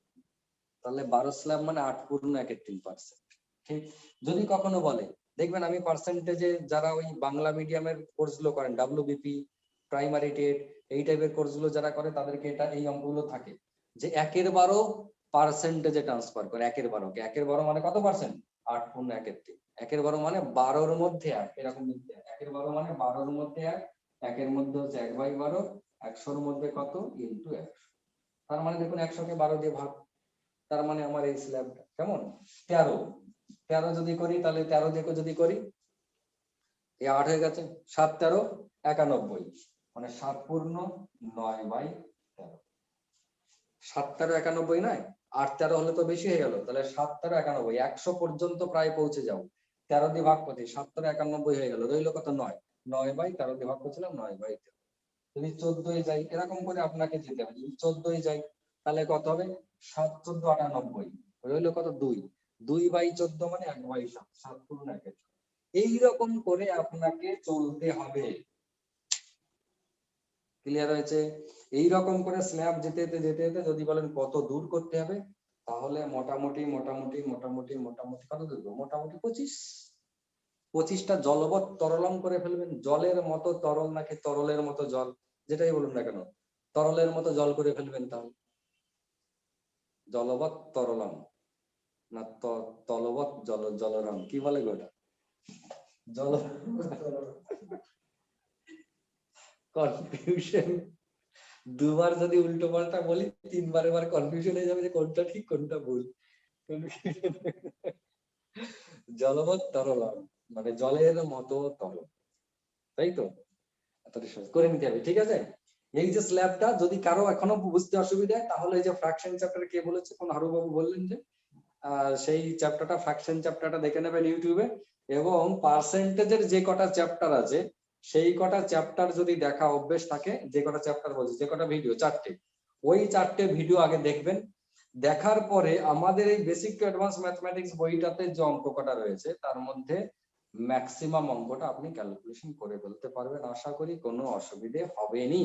তাহলে 12 স্ল্যাব মানে 8 পূর্ণ 1/3%। ঠিক, যদি কখনো বলে, দেখবেন আমি পার্সেন্টেজে যারা ওই বাংলা মিডিয়ামের কোর্স গুলো করেন, WBP, প্রাইমারি টেট, এই টাইপের কোর্স গুলো যারা করে তাদেরকে এটা এই অঙ্কগুলো থাকে যে 1/12 পার্সেন্টেজে ট্রান্সফার করে। 1/12 কে 1/12 মানে কত পার্সেন্ট? 8 পূর্ণ 1/3। 1/12 মানে 12-র মধ্যে 1, এরকম লিখতে হয়। 1/12 মানে 12-র মধ্যে 1, 1-এর মধ্যে হচ্ছে 1/12, 100-র মধ্যে কত? ইনটু 100। তার মানে দেখুন 100-কে 12 দিয়ে ভাগ, তার মানে আমার এই স্ল্যাবটা কেমন? 13 যদি করি তাহলে 13 দিয়ে যদি করি এই 8 হয়ে গেছে, 7 13 91, মানে 7 পূর্ণ 9/13। 7 13 91 নয়, 8 13 হলে তো বেশি হয়ে গেল, তাহলে 7 13 91, 100 পর্যন্ত প্রায় পৌঁছে যাও। 13 দিয়ে ভাগ করতে 7 13 91 হয়ে গেল, রইল কত? 9, 9/13 দিয়ে ভাগ করছিলাম 9/13। যদি 14 যাই, এরকম করে আপনাকে যেতে হবে। যদি 14 যাই তাহলে কত হবে? 7 14 98, রইল কত? 2, 2/14 মানে 1/7, 7 পূর্ণ 1। এইরকম করে আপনাকে চলতে হবে। ক্লিয়ার হয়েছে? এইরকম করে স্ল্যাব যেতে যেতে যেতে যেতে যদি বলেন কত দূর করতে হবে, তাহলে মোটামুটি মোটামুটি মোটামুটি মোটামুটি কত দূর? মোটামুটি 25টা জলবৎ তরলং করে ফেলবেন। জলের মতো তরল নাকি তরলের মতো জল, যেটাই বলুন না কেন, তরলের মতো জল করে ফেলবেন। তাহলে জলবৎ তরলং না তলবৎ জলরং, কি বলে গোটা জল, কনফিউশন। দুবার যদি উল্টো পাল্টা বলি, 3বার এবার কনফিউশন হয়ে যাবে যে কোনটা ঠিক কোনটা ভুল। জলবৎ তরলং মানে জলের মতো তরল, তাই তো? এতটা সহজ করে নিতে হবে, ঠিক আছে? এই যে স্ল্যাবটা যদি কারো এখনো বুঝতে অসুবিধা হয়, তাহলে এই যে ফ্র্যাকশন চ্যাপ্টারে কে বলেছে, কোন হারুবাবু বললেন যে সেই চ্যাপ্টারটা, ফ্র্যাকশন চ্যাপ্টারটা দেখে নেবেন ইউটিউবে। এবং পার্সেন্টেজের যে কটা চ্যাপ্টার আছে সেই কটা চ্যাপ্টার যদি দেখা অভ্যেস থাকে, যে কটা চ্যাপ্টার বলছি, যে কটা ভিডিও, 4টে, ওই 4টে ভিডিও আগে দেখবেন। দেখার পরে আমাদের এই বেসিক টু অ্যাডভান্স ম্যাথমেটিক্স বইটাতে যে অঙ্ক কটা রয়েছে তার মধ্যে ম্যাক্সিমাম অঙ্কটা আপনি ক্যালকুলেশন করে ফেলতে পারবেন। আশা করি কোনো অসুবিধে হবে নি।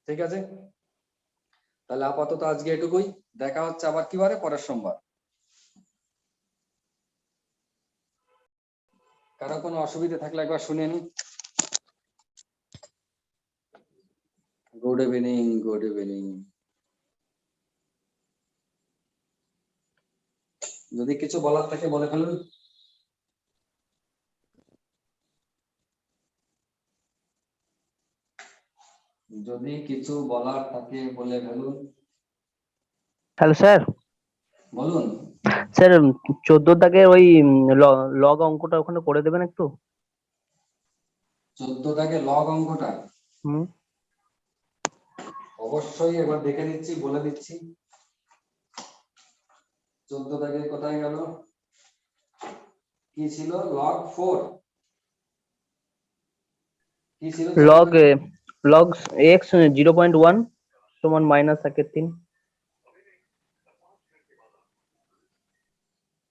ঠিক আছে, তাহলে আপাতত আজকে এটুকুই। দেখা হচ্ছে আবার কি বারে? পরের সোমবার। কারো কোনো অসুবিধা থাকলে একবার শুনে নি। Good evening, good evening. যদি কিছু বলার থাকে বলে ফেলুন। যদি কিছু বলার থাকে বলে ফেলুন। Hello sir. বলুন। স্যার 14 দাগের ওই লগ অঙ্কটা ওখানে করে দেবেন একটু। 14 দাগে লগ অঙ্কটা হুম। অবশ্যই এবার দেখে নিচ্ছি, বলে দিচ্ছি। 14 দাগে কোথায় গেল? কি ছিল? লগ 4 কি ছিল? লগ x 0.1 সমান -1/3।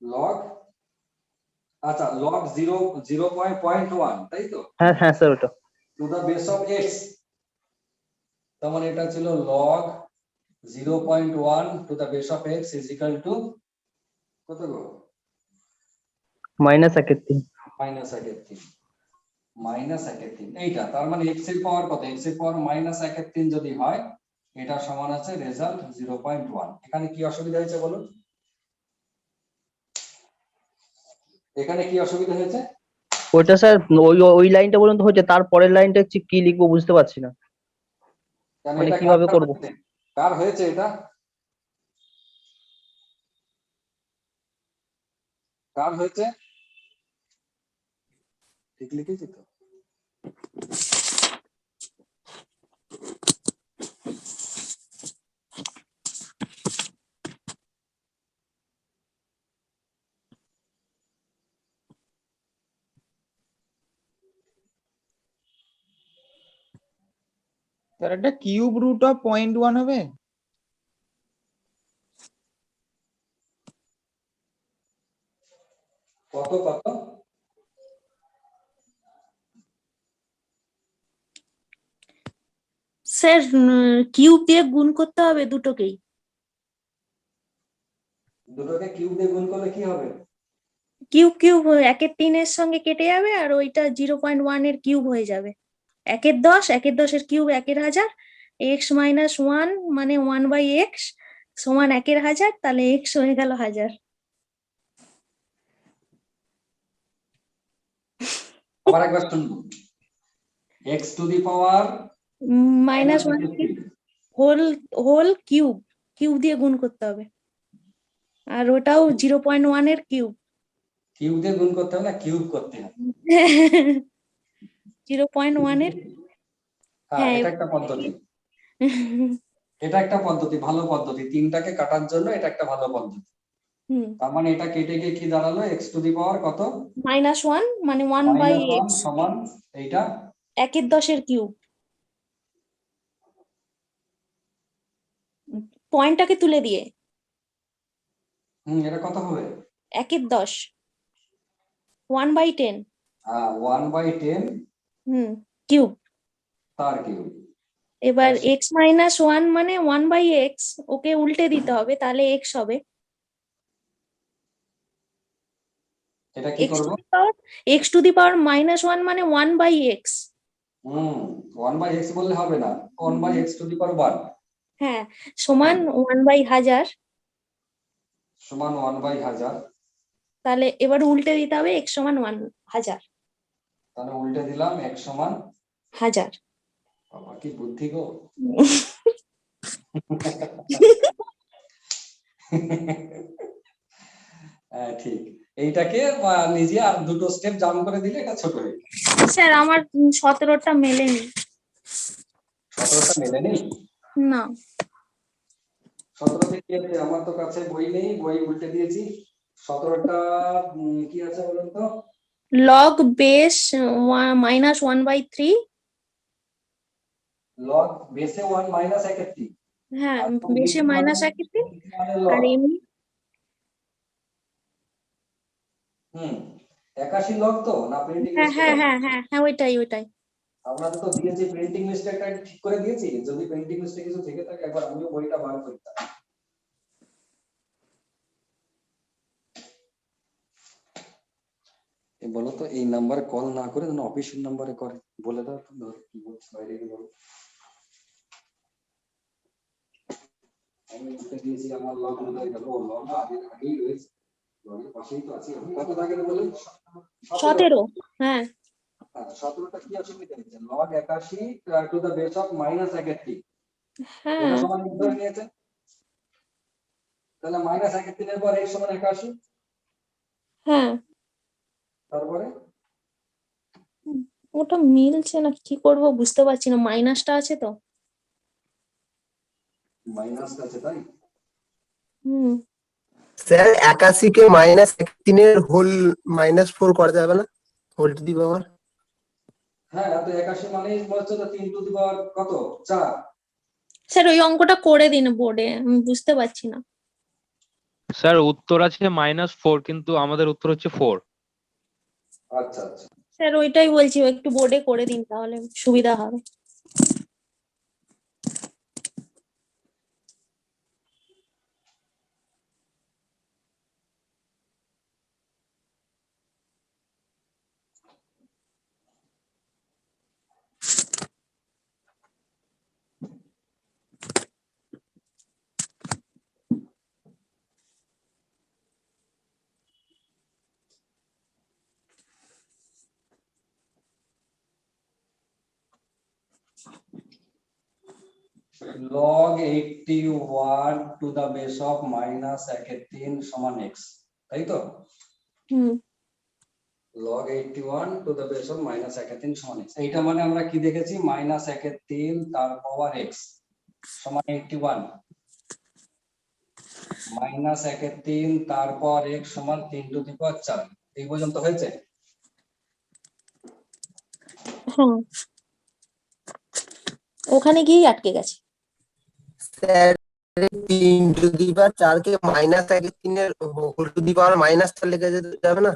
লগ, আচ্ছা, লগ 0.1, তাই তো? হ্যাঁ হ্যাঁ স্যার ওটা। To the base of x, তার মানে এটা ছিল log 0.1 to the base of x is equal to কত গো? -1/3। -1/3 এইটা, তার মানে x এর পাওয়ার কত? x এর পাওয়ার -1/3 যদি হয়, এটা সমান আছে রেজাল্ট 0.1। এখানে কি অসুবিধা হয়েছে বলুন? এখানে কি অসুবিধা হয়েছে? ওইটা স্যার ওই লাইনটা পর্যন্ত হচ্ছে, তারপরের লাইনটা কি লিখবো বুঝতে পারছি না, কেন মানে এটা কিভাবে করব। কার হয়েছে? এটা কার হয়েছে? ঠিক লিখেছি তো? স্যার একটা কিউব রুট অফ 0.1 হবে? কত কত? স্যার কিউব দিয়ে গুণ করতে হবে দুটোকেই। দুটোকে কিউব দিয়ে গুণ করলে কি হবে? কিউব কিউব একের 3 এর সঙ্গে কেটে যাবে আর ওইটা 0.1 এর কিউব হয়ে যাবে। একের 10 এর কিউব 1000 x মাইনাস 1 মানে 1/x সমান 1000 তাহলে x হয়ে গেল 1000। আবার একবার শুনবো। x to the power -1 whole whole cube cube দিয়ে গুণ করতে হবে আর ওটাও 0.1 এর কিউব। কিউব দিয়ে গুণ করতে হবে না, কিউব করতে হবে। 0.1 এর। হ্যাঁ, হ্যাঁ এটা একটা পদ্ধতি, এটা একটা পদ্ধতি, ভালো পদ্ধতি। তিনটাকে কাটার জন্য এটা একটা ভালো পদ্ধতি। হুম তার মানে এটা কেটে গিয়ে কি দাঁড়ালো? x টু দি পাওয়ার কত? -1 মানে 1/x -1 সমান এইটা 1/10 এর কিউব। পয়েন্টটাকে তুলে দিয়ে এটা কত হবে? 1/10 1/10 1/10 কিউব। তার কিউব। এবার x মাইনাস 1 মানে 1/x ওকে উল্টে দিতে হবে তাহলে x হবে। এটা কি করব? x টু দি পাওয়ার -1 মানে 1/x। 1/x বললে হবে না, 1/x টু দি পাওয়ার 1 হ্যাঁ সমান 1/1000। সমান 1/1000। তাহলে এবার উল্টে দিতে হবে x সমান 1000। তাহলে উল্টে দিলাম x সমান 1000। বাবা কি বুদ্ধি গো! হ্যাঁ ঠিক। এইটাকে নিজে আর দুটো স্টেপ জাম্প করে দিলে এটা ছোট হয়ে যাবে। স্যার আমার 17টা মেলেনি। 17টা মেলেনি? না 17তে কি আছে? আমার তো কাছে বই নেই, বই উল্টে দিয়েছি। 17টা কি আছে বলুন তো? Log base -1/3। লগ বেসে 1 মাইনাস 1/3। হ্যাঁ আর বেসে -1/3 মানে আর লগ। এমনি 81 লগ তো না প্রিন্টিং হ্যাঁ মিস্টেক হ্যাঁ আছে? হ্যাঁ হ্যাঁ হ্যাঁ ওইটাই। আপনাদের তো দিয়েছি প্রিন্টিং মিস্টেকটা ঠিক করে দিয়েছি। যদি প্রিন্টিং মিস্টেক কিছু থেকে থাকে একবার আমিও বইটা বার করতাম। বলো তো এই নাম্বারে কল না করে যেন অফিসিয়াল নাম্বারে করে, বলে দাও তো। ধর কি বলছো বাইরে কি বলো? আমি উঠে দিয়েছি, আমার লগ হয়ে গেল। লগ আগেই রয়েছে, লগের পাশেই তো আছি আমি। কত থাকে বলেন? 17। হ্যাঁ 17টা কি অসুবিধা হচ্ছে? Log 81 to the base of -1/3 হ্যাঁ এটা সমান ধরে নিয়েছে। তাহলে -1/3 এর পর x সমান 81। হ্যাঁ তারপরে ওটা মিলছে না, কি করব বুঝতে পারছি না, মাইনাসটা আছে তো। মাইনাস আছে তাই? হুম স্যার 81 কে -3 এর হোল -4 করা যাবে না? হোল টু দি পাওয়ার। হ্যাঁ, তো 81 মানেই বলছো তো 3 টু দি পাওয়ার কত? 4। স্যার ওই অঙ্কটা করে দিন বোর্ডে, আমি বুঝতে পারছি না। স্যার উত্তর আছে -4 কিন্তু আমাদের উত্তর হচ্ছে 4। আচ্ছা আচ্ছা। স্যার ওইটাই বলছি একটু বোর্ডে করে দিন তাহলে সুবিধা হবে। log 81 to the base of -1/3 সমান x, তাই তো? হুম log 81 to the base of minus 1/3 সমান x। এইটা মানে আমরা কি দেখেছি, মাইনাস 1/3 তার পাওয়ার x সমান 81, মাইনাস 1/3 তারপর x সমান 3 টু দি পাওয়ার 4। এই পর্যন্ত হয়েছে? হ্যাঁ, ওখানে গিয়েই আটকে গেছে। স্যার 3 কে মাইনাস 1/3 এর whole to the power minus 4 লিখে যেতে যাবে না?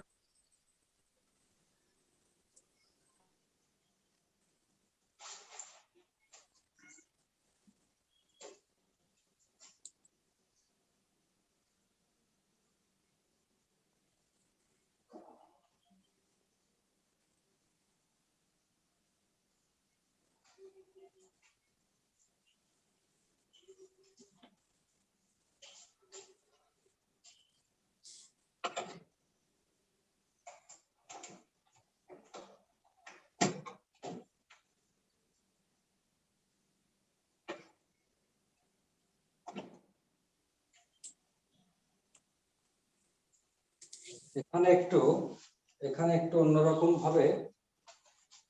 এখানে একটু অন্যরকম ভাবে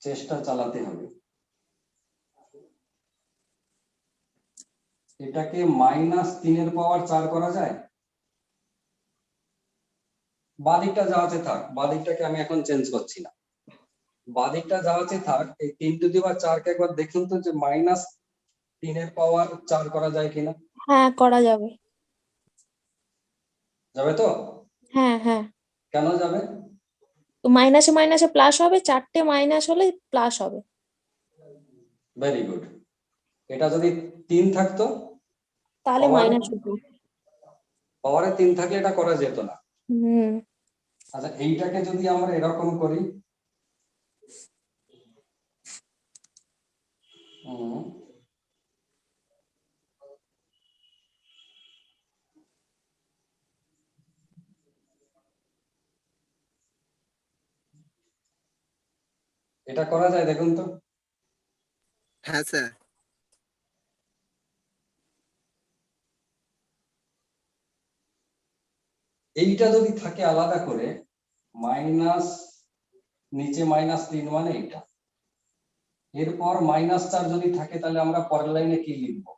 চেষ্টা চালাতে হবে। এটাকে মাইনাস 3 এর পাওয়ার 4 করা যায়? বাদিকটা যা আছে থাক, বাদিকটাকে আমি এখন চেঞ্জ করছি না, বাদিকটা যা আছে থাক। এই 3 টু দি পাওয়ার 4 কে একবার দেখুন তো যে মাইনাস 3 এর পাওয়ার 4 করা যায় কিনা। হ্যাঁ, করা যাবে। যাবে তো? হ্যাঁ হ্যাঁ, কেন যাবে? তো মাইনাসে মাইনাসে প্লাস হবে, 4টে মাইনাস হলে প্লাস হবে। Very good. এটা যদি 3 থাকতো, তাহলে মাইনাস হতো। পাওয়ারে 3 থাকলে এটা করা যেত না। হুম, আচ্ছা, এইটাকে যদি আমরা এরকম করি, এটা করা যায় দেখুন তো। হ্যাঁ স্যার। এইটা যদি থাকে আলাদা করে, মাইনাস নিচে মাইনাস 3 মানে এইটা, এরপর মাইনাস 4 যদি থাকে তাহলে আমরা পরের লাইনে কি লিখবো?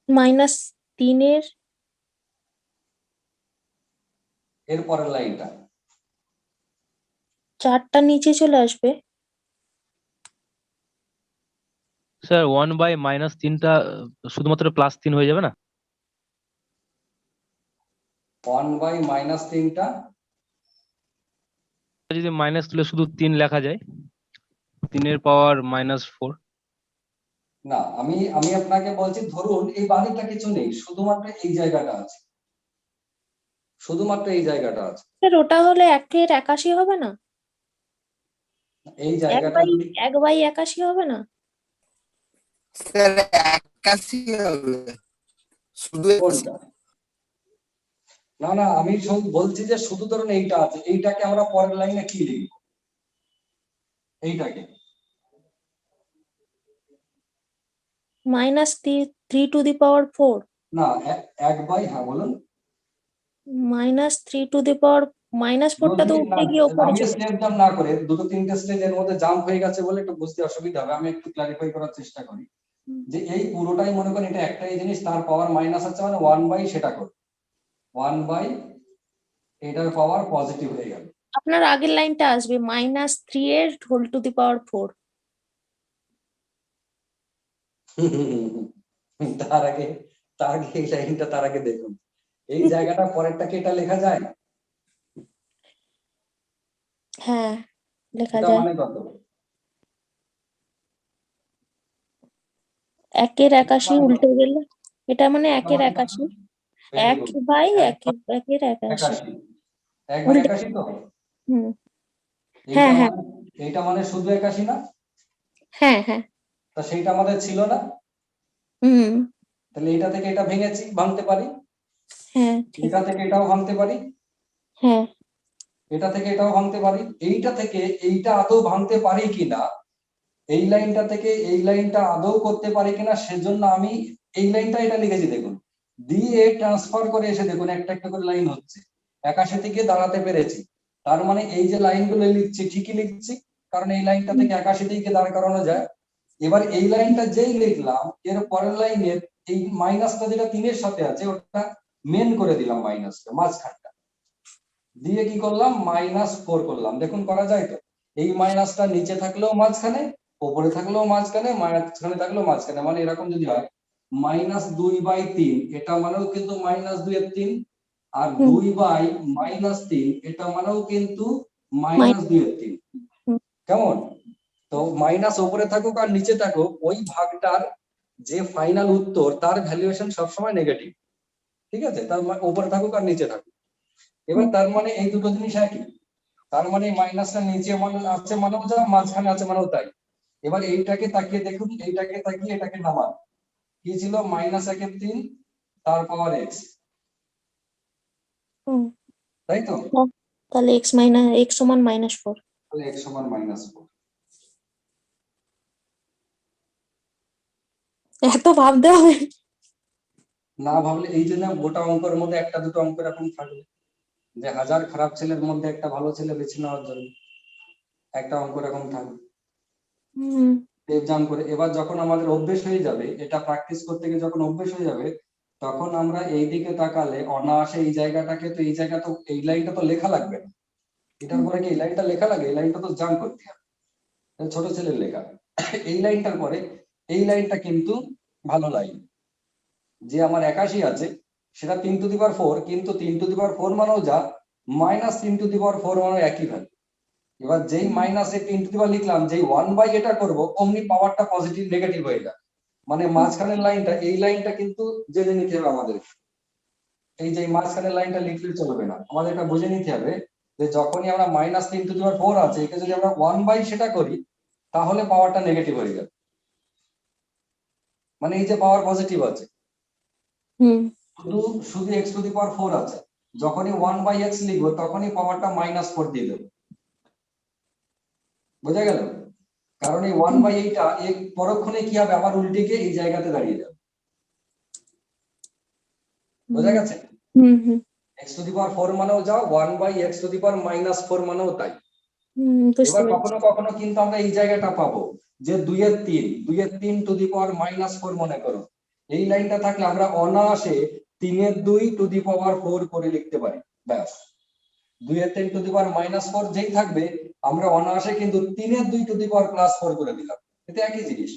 -3 এর পরের লাইনটা 4টা নিচে চলে আসবে। স্যার 1/-3টা শুধুমাত্র +3 হয়ে যাবে না? 1/-3টা যদি মাইনাস তুলে শুধু 3 লেখা যায়, 3 এর পাওয়ার -4। না, আমি আপনাকে বলছি, ধরুন এই বাদিকটা কিছু নেই, শুধুমাত্র এই জায়গাটা আছে, শুধুমাত্র এই জায়গাটা আছে। স্যার, ওটা হলে 1/81 হবে না? এই জায়গাটা যদি 1/81 হবে না? স্যার 81 হবে শুধু। কোনটা? না না, আমি বলছি যে শুধু ধরুন এইটা আছে, এইটাকে আমরা পরের লাইনে কি লিখবো? এইটাকে -3 টু দি পাওয়ার 4। না, হ্যাঁ বলুন। -3 টু দি পাওয়ার -4টা তো উঠে গিয়ে ওপরে চলে স্টেপ জাম্প না করে, দুটো তিনটে স্টেজের মধ্যে জাম্প হয়ে গেছে বলে একটু বুঝতে অসুবিধা হবে, আমি একটু ক্লারিফাই করার চেষ্টা করি। যে এই পুরোটাই মনে করেন এটা একটাই জিনিস, তার পাওয়ার মাইনাস আছে মানে 1/, সেটা করো 1/, এটার পাওয়ার পজিটিভ হয়ে গেল। আপনার আগের লাইনটা আসবে -3 এর হোল টু দি পাওয়ার 4। তার আগে এই লাইনটা তার আগে দেখুন, এই জায়গাটা পরেরটাকে এটা লেখা যায়? হ্যাঁ, লেখা এটা যায়। মানে কত? 1/81 উল্টে গেলে এটা মানে 1/81। 1/81। 1/81 তো? হুম, এইটা হ্যাঁ হ্যাঁ এইটা মানে শুধু 81 না? হ্যাঁ হ্যাঁ। তা সেইটা আমাদের ছিল না, হুম, তাহলে এটা থেকে এটা ভেঙেছি, ভাঙতে পারি। হ্যাঁ ঠিক। এটা থেকে এটাও ভাঙতে পারি, হ্যাঁ, এটা থেকে এটাও ভাঙতে পারি, এইটা থেকে এইটা আদৌ ভাঙতে পারি কিনা, এই লাইনটা থেকে এই লাইনটা আদৌ করতে পারি কিনা, সেজন্য আমি এই লাইনটা এটা লিখেছি দেখুন, দিয়ে ট্রান্সফার করে এসে দেখুন একটা একটা করে লাইন হচ্ছে। 81 থেকে দাঁড়াতে পেরেছি, তার মানে এই যে লাইনগুলো লিখছি ঠিকই লিখছি, কারণ এই লাইনটা থেকে 81 থেকে দাঁড় করানো যায়। এবার এই লাইনটা যেই লিখলাম, এর পরের লাইনের এই মাইনাসটা যেটা 3 এর সাথে আছে ওটা মেন করে দিলাম, মাইনাসটা মাঝখানটা দিয়ে কি করলাম -4 করলাম। দেখুন করা যায় তো, এই মাইনাসটা নিচে থাকলেও মাঝখানে, উপরে থাকলেও মাঝখানে, মাঝখানে থাকলেও মাঝখানে, মানে এরকম যদি হয় -2/3, এটা মানেও কিন্তু -2/3, আর 2/-3 এটা মানেও কিন্তু -2/3। কেমন? তো মাইনাস উপরে থাকুক আর নিচে থাকুক, ওই ভাগটার যে ফাইনাল উত্তর তার ভ্যালুয়েশন সবসময় নেগেটিভ। ঠিক আছে, তার উপরে থাকুক আর নিচে থাকুক। এবার তার মানে এই দুটো জিনিস একই, তার মানে মাইনাসটা নিচে মানে আছে মানেও যা, মাঝখানে আছে মানেও তাই। এবার এইটাকে তাকিয়ে দেখুন, এইটাকে তাকিয়ে এটাকে নামান, কি ছিল -1/3 তার পাওয়ার x, তাই তো? তাহলে x সমান -4। তাহলে x সমান -4। এত ভাবতে হবে? না ভাবলে এই যে না, গোটা অঙ্কের মধ্যে একটা দুটো অঙ্ক এরকম থাকবে যে 1000 খারাপ ছেলের মধ্যে একটা ভালো ছেলে বেছে নেওয়ার জন্য একটা অঙ্ক এরকম থাকবে এক্সাম করে। এবার যখন আমাদের অভ্যেস হয়ে যাবে, এটা প্র্যাকটিস করতে গিয়ে যখন অভ্যেস হয়ে যাবে, তখন আমরা এই দিকে তাকালে অনায়াসে এই জায়গাটাকে, তো এই জায়গা তো এই লাইনটা তো লেখা লাগবে না, এটার পরে কি এই লাইনটা লেখা লাগে? এই লাইনটা তো জাম্প করতে হবে, ছোট ছেলের লেখা। এই লাইনটার পরে এই লাইনটা কিন্তু ভালো লাইন, যে আমার 81 আছে সেটা 3^4, কিন্তু 3^4 মানেও যা, -3^4 মানেও একই ভ্যালু। এবার যেই মাইনাসে 3 লিখলাম, যেই 1/, এটা করব অমনি পাওয়ারটা পজিটিভ নেগেটিভ হয়ে যায়। মানে মাঝখানের লাইনটা, এই লাইনটা কিন্তু জেনে নিতে হবে আমাদের। এই যে মাঝখানের লাইনটা লিখলে চলবে না, আমাদের এটা বুঝে নিতে হবে যে যখনই আমরা -3^4 আছে, একে যদি আমরা 1/, সেটা করি তাহলে পাওয়ারটা নেগেটিভ হয়ে যাবে। মানে এই যে পাওয়ার পজিটিভ আছে, শুধু x⁴ আছে, যখনই 1/x লিখবো তখনই পাওয়ারটা -4 দিয়ে দেবো। বোঝা গেল? কারণ এই 1/8টা এক পরক্ষণে কি হবে, আবার উল্টে গিয়ে এই জায়গাতে দাঁড়িয়ে যাবে। বোঝা গেছে? x⁴ মানেও যা, 1/x⁻⁻4 মানেও তাই। এবার কখনো কখনো কিন্তু আমরা এই জায়গাটা পাবো যে 2/3 মনে করো, এই লাইনটা থাকলে আমরা অনায়াসে 3/2 করে লিখতে পারি। ব্যাস, 2/3 যেই থাকবে আমরা অনায়াসে কিন্তু 3/2 করে দিলাম। এটা একই জিনিস,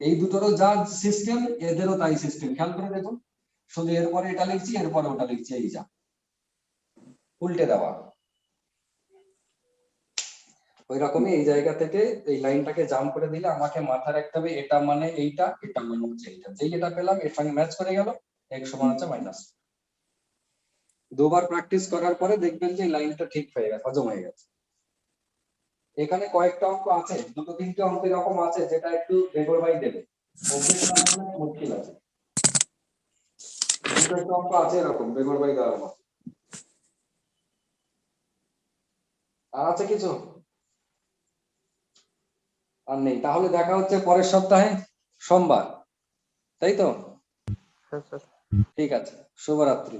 এই দুটোরও যা সিস্টেম এদেরও তাই সিস্টেম। খেয়াল করে দেখুন, শুধু এরপরে এটা লিখছি, এরপরে ওটা লিখছি, এই যা উল্টে দেওয়া। ওই রকমই এই জায়গা থেকে এই লাইনটাকে জাম্প করে দিলে আমাকে মাথায় রাখতে হবে এটা মানে এইটা, এটা মানে হচ্ছে এইটা। যেই এটা পেলাম এর সঙ্গে ম্যাচ করে গেল, x সমান হচ্ছে মাইনাস। দুবার প্র্যাকটিস করার পরে দেখবেন যে লাইনটা ঠিক হয়ে গেছে, হজম হয়ে গেছে। এখানে কয়েকটা অঙ্ক আছে, দুটো তিনটে অঙ্ক এরকম আছে যেটা একটু বেগর বাই দেবে, অভ্যেস না হলে মুশকিল আছে। দুটো একটা অঙ্ক আছে এরকম বেগর বাই দেওয়ার মতো। আর আছে কিছু? আর নেই? তাহলে দেখা হচ্ছে পরের সপ্তাহে সোমবার, তাই তো? ঠিক আছে, শুভরাত্রি।